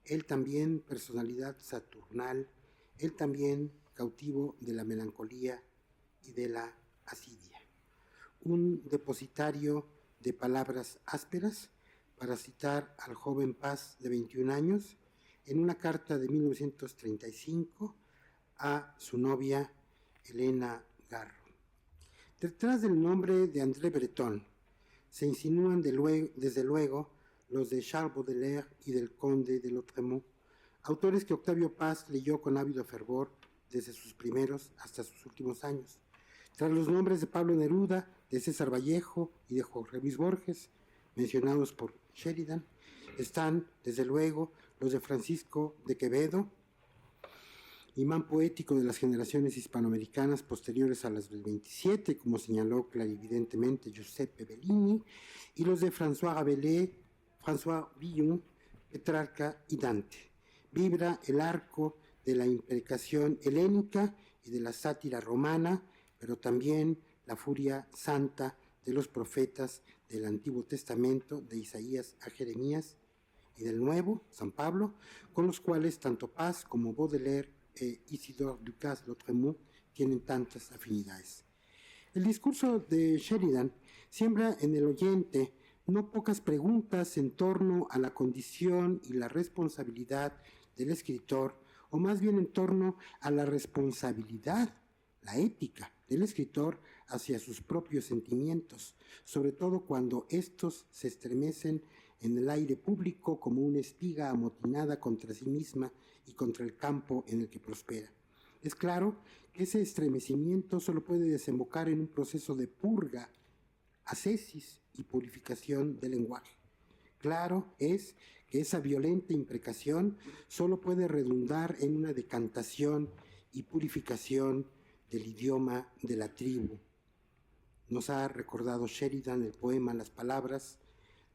él también personalidad saturnal, él también cautivo de la melancolía y de la asidia. Un depositario de palabras ásperas, para citar al joven Paz de 21 años, en una carta de 1935 a su novia Elena Garro. Detrás del nombre de André Breton se insinúan desde luego los de Charles Baudelaire y del Conde de Lautréamont, autores que Octavio Paz leyó con ávido fervor desde sus primeros hasta sus últimos años. Tras los nombres de Pablo Neruda, de César Vallejo y de Jorge Luis Borges, mencionados por Sheridan, están, desde luego, los de Francisco de Quevedo, imán poético de las generaciones hispanoamericanas posteriores a las del 27, como señaló clarividentemente Giuseppe Bellini, y los de François Rabelais, François Villon, Petrarca y Dante. Vibra el arco de la imprecación helénica y de la sátira romana, pero también la furia santa de los profetas del Antiguo Testamento, de Isaías a Jeremías, y del Nuevo, San Pablo, con los cuales tanto Paz como Baudelaire e Isidore Ducas-Lautréamont tienen tantas afinidades. El discurso de Sheridan siembra en el oyente no pocas preguntas en torno a la condición y la responsabilidad del escritor, o más bien en torno a la responsabilidad, la ética del escritor hacia sus propios sentimientos, sobre todo cuando estos se estremecen en el aire público como una espiga amotinada contra sí misma y contra el campo en el que prospera. Es claro que ese estremecimiento solo puede desembocar en un proceso de purga, ascesis y purificación del lenguaje. Claro es que esa violenta imprecación solo puede redundar en una decantación y purificación del idioma de la tribu. Nos ha recordado Sheridan el poema Las palabras: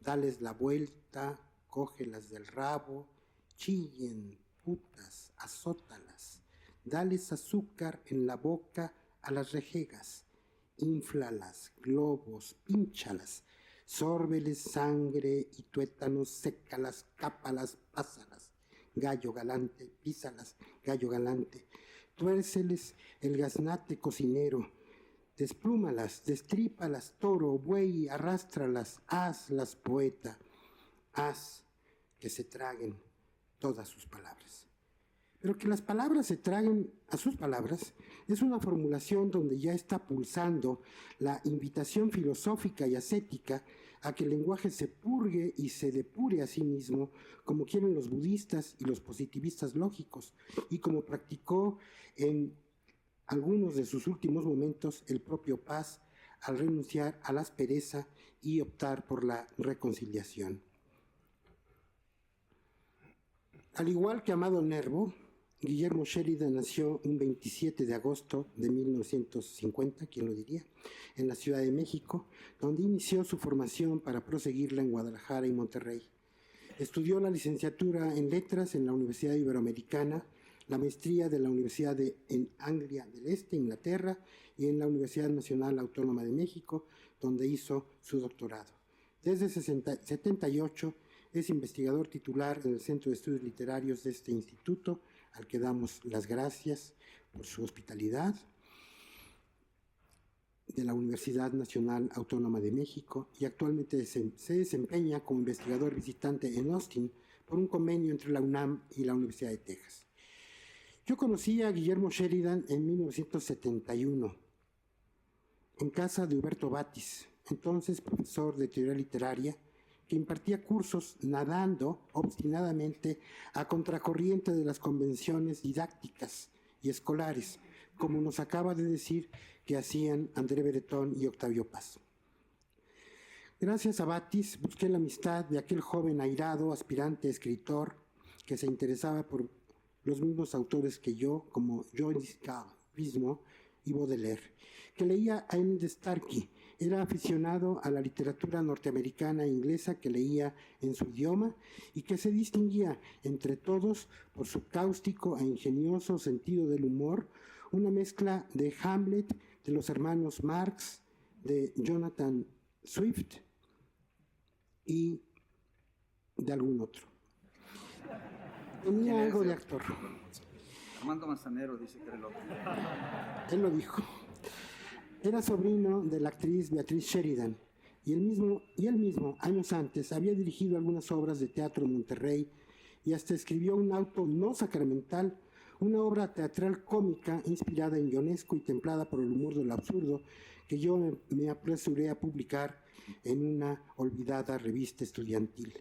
dales la vuelta, cógelas del rabo, chillen, putas, azótalas, dales azúcar en la boca a las rejegas, inflalas, globos, pínchalas, sórbeles sangre y tuétanos, sécalas, cápalas, pásalas, gallo galante, písalas, gallo galante, tuérceles el gaznate cocinero, desplúmalas, destrípalas, toro, buey, arrástralas, hazlas poeta, haz que se traguen todas sus palabras. Pero que las palabras se traguen a sus palabras es una formulación donde ya está pulsando la invitación filosófica y ascética a que el lenguaje se purgue y se depure a sí mismo, como quieren los budistas y los positivistas lógicos, y como practicó en algunos de sus últimos momentos el propio Paz al renunciar a la aspereza y optar por la reconciliación. Al igual que Amado Nervo, Guillermo Sheridan nació un 27 de agosto de 1950, ¿quién lo diría?, en la Ciudad de México, donde inició su formación para proseguirla en Guadalajara y Monterrey. Estudió la licenciatura en Letras en la Universidad Iberoamericana, la maestría de la Universidad en Anglia del Este, Inglaterra, y en la Universidad Nacional Autónoma de México, donde hizo su doctorado. Desde 1978 es investigador titular en el Centro de Estudios Literarios de este instituto, al que damos las gracias por su hospitalidad, de la Universidad Nacional Autónoma de México, y actualmente se desempeña como investigador visitante en Austin por un convenio entre la UNAM y la Universidad de Texas. Yo conocí a Guillermo Sheridan en 1971, en casa de Huberto Batis, entonces profesor de teoría literaria, que impartía cursos nadando obstinadamente a contracorriente de las convenciones didácticas y escolares, como nos acaba de decir que hacían André Breton y Octavio Paz. Gracias a Batis busqué la amistad de aquel joven airado, aspirante a escritor, que se interesaba por los mismos autores que yo, como Joyce Carl mismo y Baudelaire, que leía a Emile Starkey. Era aficionado a la literatura norteamericana e inglesa que leía en su idioma y que se distinguía entre todos por su cáustico e ingenioso sentido del humor, una mezcla de Hamlet, de los hermanos Marx, de Jonathan Swift y de algún otro. Tenía algo de actor. Armando Manzanero dice que era el otro. Él lo dijo. Era sobrino de la actriz Beatriz Sheridan y él mismo, años antes, había dirigido algunas obras de teatro en Monterrey y hasta escribió un auto no sacramental, una obra teatral cómica inspirada en Ionesco y templada por el humor del absurdo que yo me apresuré a publicar en una olvidada revista estudiantil.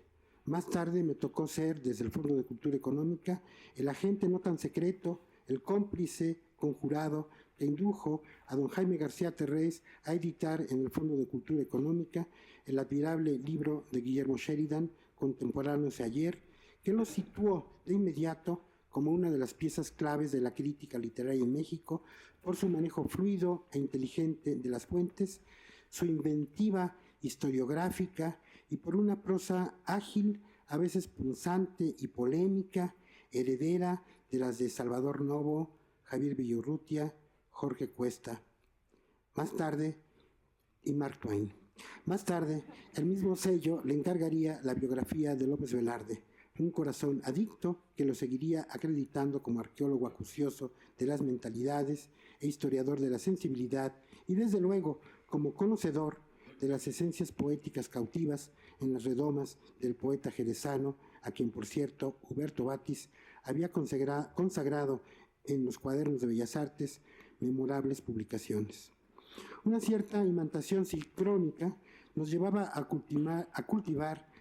Más tarde me tocó ser, desde el Fondo de Cultura Económica, el agente no tan secreto, el cómplice conjurado que indujo a don Jaime García Terrés a editar en el Fondo de Cultura Económica el admirable libro de Guillermo Sheridan, Contemporáneos de ayer, que lo situó de inmediato como una de las piezas claves de la crítica literaria en México por su manejo fluido e inteligente de las fuentes, su inventiva historiográfica y por una prosa ágil, a veces punzante y polémica, heredera de las de Salvador Novo, Javier Villurrutia, Jorge Cuesta, más tarde, y Mark Twain. Más tarde, el mismo sello le encargaría la biografía de López Velarde, un corazón adicto que lo seguiría acreditando como arqueólogo acucioso de las mentalidades e historiador de la sensibilidad y desde luego como conocedor de las esencias poéticas cautivas en las redomas del poeta jerezano, a quien por cierto Huberto Batis había consagrado en los cuadernos de Bellas Artes memorables publicaciones. Una cierta imantación sincrónica nos llevaba a cultivar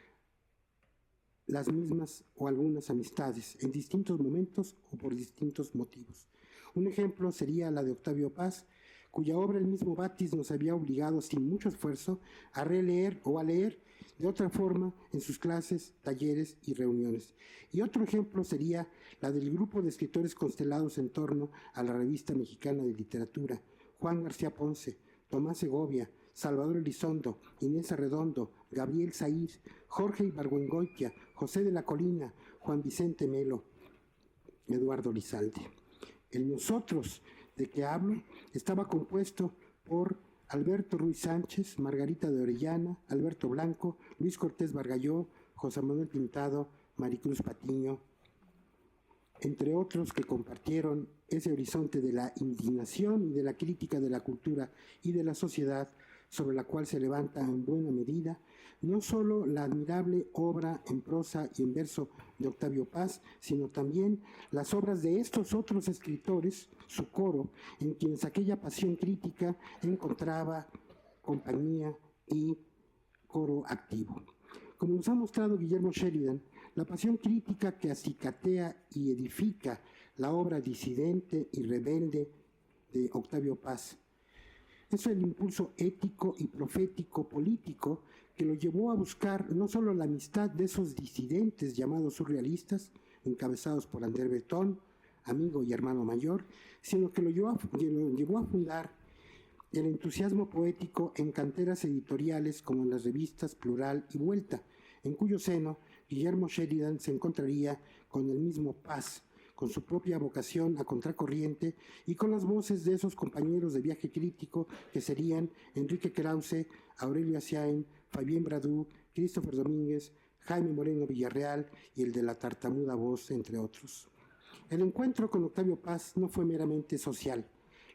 las mismas o algunas amistades en distintos momentos o por distintos motivos. Un ejemplo sería la de Octavio Paz, cuya obra el mismo Batis nos había obligado sin mucho esfuerzo a releer o a leer de otra forma en sus clases, talleres y reuniones. Y otro ejemplo sería la del grupo de escritores constelados en torno a la Revista Mexicana de Literatura: Juan García Ponce, Tomás Segovia, Salvador Elizondo, Inés Arredondo, Gabriel Said, Jorge Ibargüengoitia, José de la Colina, Juan Vicente Melo, Eduardo Lizalde. El nosotros de que hablo estaba compuesto por Alberto Ruiz Sánchez, Margarita de Orellana, Alberto Blanco, Luis Cortés Bargalló, José Manuel Pintado, Maricruz Patiño, entre otros que compartieron ese horizonte de la indignación y de la crítica de la cultura y de la sociedad sobre la cual se levanta en buena medida no solo la admirable obra en prosa y en verso de Octavio Paz, sino también las obras de estos otros escritores, su coro, en quienes aquella pasión crítica encontraba compañía y coro activo. Como nos ha mostrado Guillermo Sheridan, la pasión crítica que acicatea y edifica la obra disidente y rebelde de Octavio Paz es el impulso ético y profético político que lo llevó a buscar no solo la amistad de esos disidentes llamados surrealistas, encabezados por André Breton, amigo y hermano mayor, sino que lo llevó a fundar el entusiasmo poético en canteras editoriales como en las revistas Plural y Vuelta, en cuyo seno Guillermo Sheridan se encontraría con el mismo Paz, con su propia vocación a contracorriente y con las voces de esos compañeros de viaje crítico que serían Enrique Krause, Aurelio Asiain, Fabien Bradou, Christopher Domínguez, Jaime Moreno Villarreal y el de la tartamuda voz, entre otros. El encuentro con Octavio Paz no fue meramente social.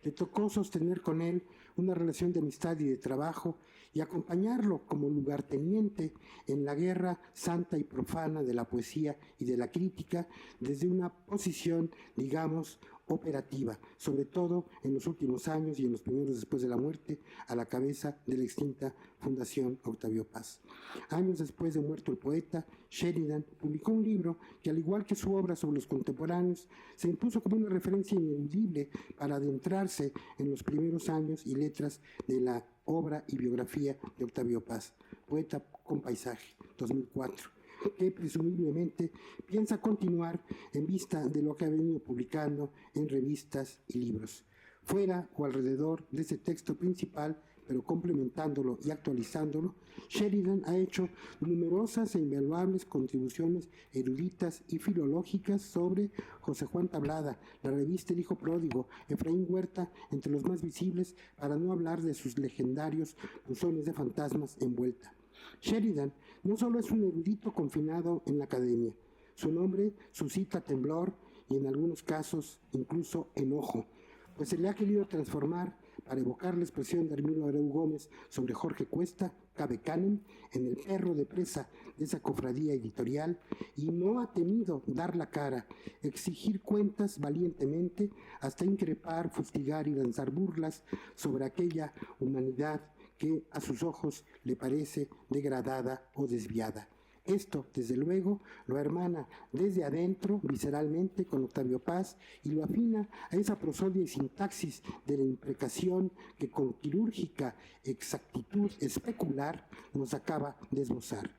Le tocó sostener con él una relación de amistad y de trabajo y acompañarlo como lugarteniente en la guerra santa y profana de la poesía y de la crítica desde una posición, digamos, operativa, sobre todo en los últimos años y en los primeros después de la muerte, a la cabeza de la extinta Fundación Octavio Paz. Años después de muerto el poeta, Sheridan publicó un libro que, al igual que su obra sobre los contemporáneos, se impuso como una referencia ineludible para adentrarse en los primeros años y letras de la obra y biografía de Octavio Paz, Poeta con paisaje, 2004. que presumiblemente piensa continuar en vista de lo que ha venido publicando en revistas y libros. Fuera o alrededor de ese texto principal, pero complementándolo y actualizándolo, Sheridan ha hecho numerosas e invaluables contribuciones eruditas y filológicas sobre José Juan Tablada, la revista El Hijo Pródigo, Efraín Huerta, entre los más visibles, para no hablar de sus legendarios buzones de fantasmas en Vuelta. Sheridan no solo es un erudito confinado en la academia, su nombre suscita temblor y en algunos casos incluso enojo, pues se le ha querido transformar para evocar la expresión de Hermilo Abreu Gómez sobre Jorge Cuesta, Cabe Canem, en el perro de presa de esa cofradía editorial, y no ha temido dar la cara, exigir cuentas valientemente, hasta increpar, fustigar y lanzar burlas sobre aquella humanidad que a sus ojos le parece degradada o desviada. Esto, desde luego, lo hermana desde adentro, visceralmente, con Octavio Paz, y lo afina a esa prosodia y sintaxis de la imprecación que con quirúrgica exactitud especular nos acaba de esbozar.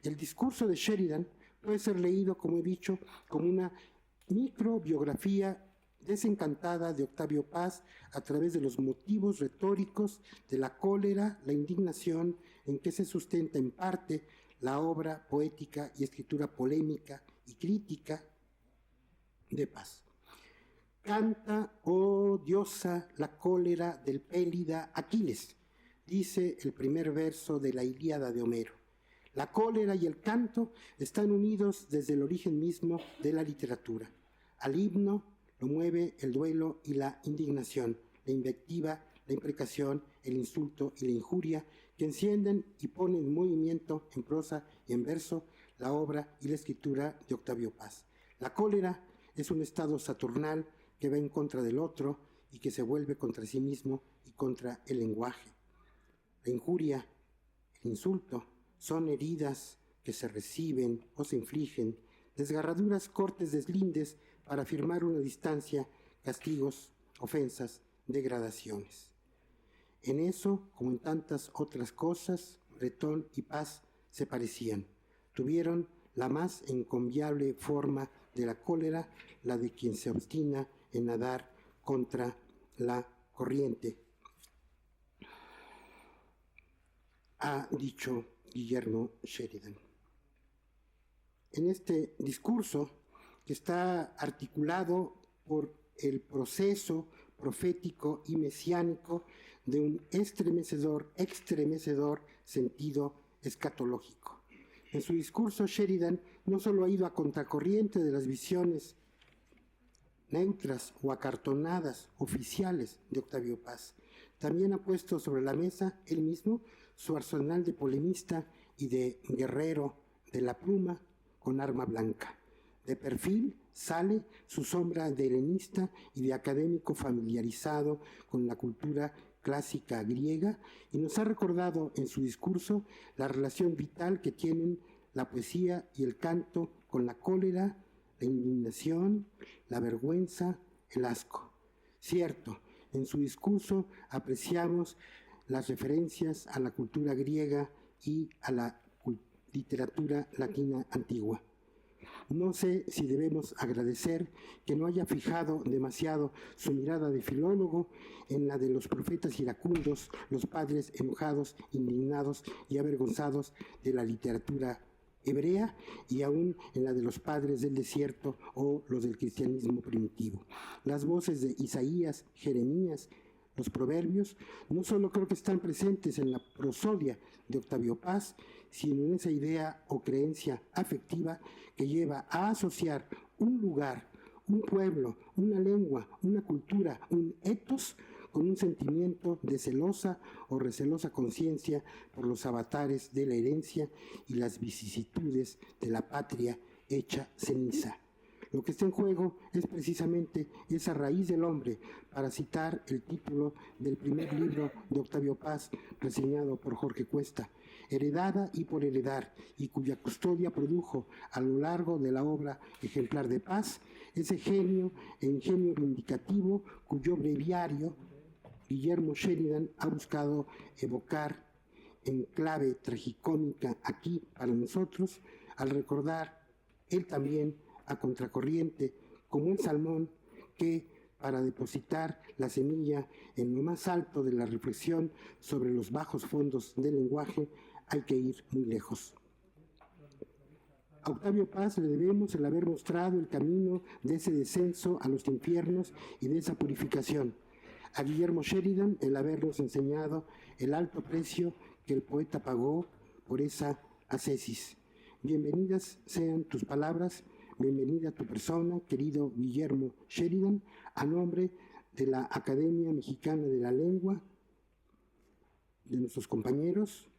El discurso de Sheridan puede ser leído, como he dicho, como una microbiografía desencantada de Octavio Paz a través de los motivos retóricos de la cólera, la indignación, en que se sustenta en parte la obra poética y escritura polémica y crítica de Paz. Canta, oh diosa, la cólera del pélida Aquiles, dice el primer verso de la Ilíada de Homero. La cólera y el canto están unidos desde el origen mismo de la literatura. Al himno lo mueve el duelo y la indignación, la invectiva, la imprecación, el insulto y la injuria, que encienden y ponen en movimiento, en prosa y en verso, la obra y la escritura de Octavio Paz. La cólera es un estado saturnal que va en contra del otro y que se vuelve contra sí mismo y contra el lenguaje. La injuria, el insulto, son heridas que se reciben o se infligen, desgarraduras, cortes, deslindes para afirmar una distancia, castigos, ofensas, degradaciones. En eso, como en tantas otras cosas, Bretón y Paz se parecían. Tuvieron la más encomiable forma de la cólera, la de quien se obstina en nadar contra la corriente, ha dicho Guillermo Sheridan. En este discurso, que está articulado por el proceso profético y mesiánico de un estremecedor sentido escatológico. En su discurso, Sheridan no solo ha ido a contracorriente de las visiones neutras o acartonadas oficiales de Octavio Paz, también ha puesto sobre la mesa él mismo su arsenal de polemista y de guerrero de la pluma con arma blanca. De perfil sale su sombra de helenista y de académico familiarizado con la cultura clásica griega, y nos ha recordado en su discurso la relación vital que tienen la poesía y el canto con la cólera, la indignación, la vergüenza, el asco. Cierto, en su discurso apreciamos las referencias a la cultura griega y a la literatura latina antigua. No sé si debemos agradecer que no haya fijado demasiado su mirada de filólogo en la de los profetas iracundos, los padres enojados, indignados y avergonzados de la literatura hebrea, y aún en la de los padres del desierto o los del cristianismo primitivo. Las voces de Isaías, Jeremías, los proverbios, no solo creo que están presentes en la prosodia de Octavio Paz, sino en esa idea o creencia afectiva que lleva a asociar un lugar, un pueblo, una lengua, una cultura, un ethos, con un sentimiento de celosa o recelosa conciencia por los avatares de la herencia y las vicisitudes de la patria hecha ceniza. Lo que está en juego es precisamente esa raíz del hombre, para citar el título del primer libro de Octavio Paz, reseñado por Jorge Cuesta, heredada y por heredar, y cuya custodia produjo a lo largo de la obra ejemplar de Paz ese genio e ingenio vindicativo cuyo breviario Guillermo Sheridan ha buscado evocar en clave tragicómica aquí para nosotros, al recordar él también a contracorriente, como el salmón, que para depositar la semilla en lo más alto de la reflexión sobre los bajos fondos del lenguaje, hay que ir muy lejos. A Octavio Paz le debemos el haber mostrado el camino de ese descenso a los infiernos y de esa purificación. A Guillermo Sheridan el habernos enseñado el alto precio que el poeta pagó por esa ascesis. Bienvenidas sean tus palabras, bienvenida tu persona, querido Guillermo Sheridan, a nombre de la Academia Mexicana de la Lengua, de nuestros compañeros.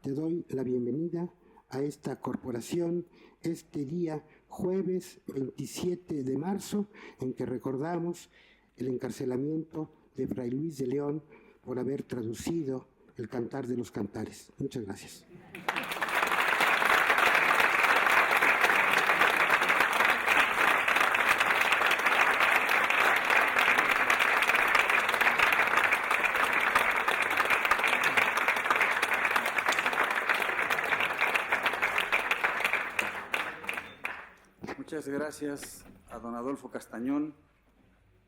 Te doy la bienvenida a esta corporación este día jueves 27 de marzo, en que recordamos el encarcelamiento de Fray Luis de León por haber traducido el Cantar de los Cantares. Muchas gracias. Muchas gracias a don Adolfo Castañón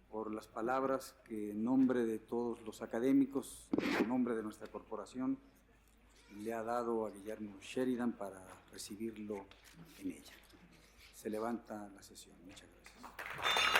por las palabras que en nombre de todos los académicos, en nombre de nuestra corporación, le ha dado a Guillermo Sheridan para recibirlo en ella. Se levanta la sesión. Muchas gracias.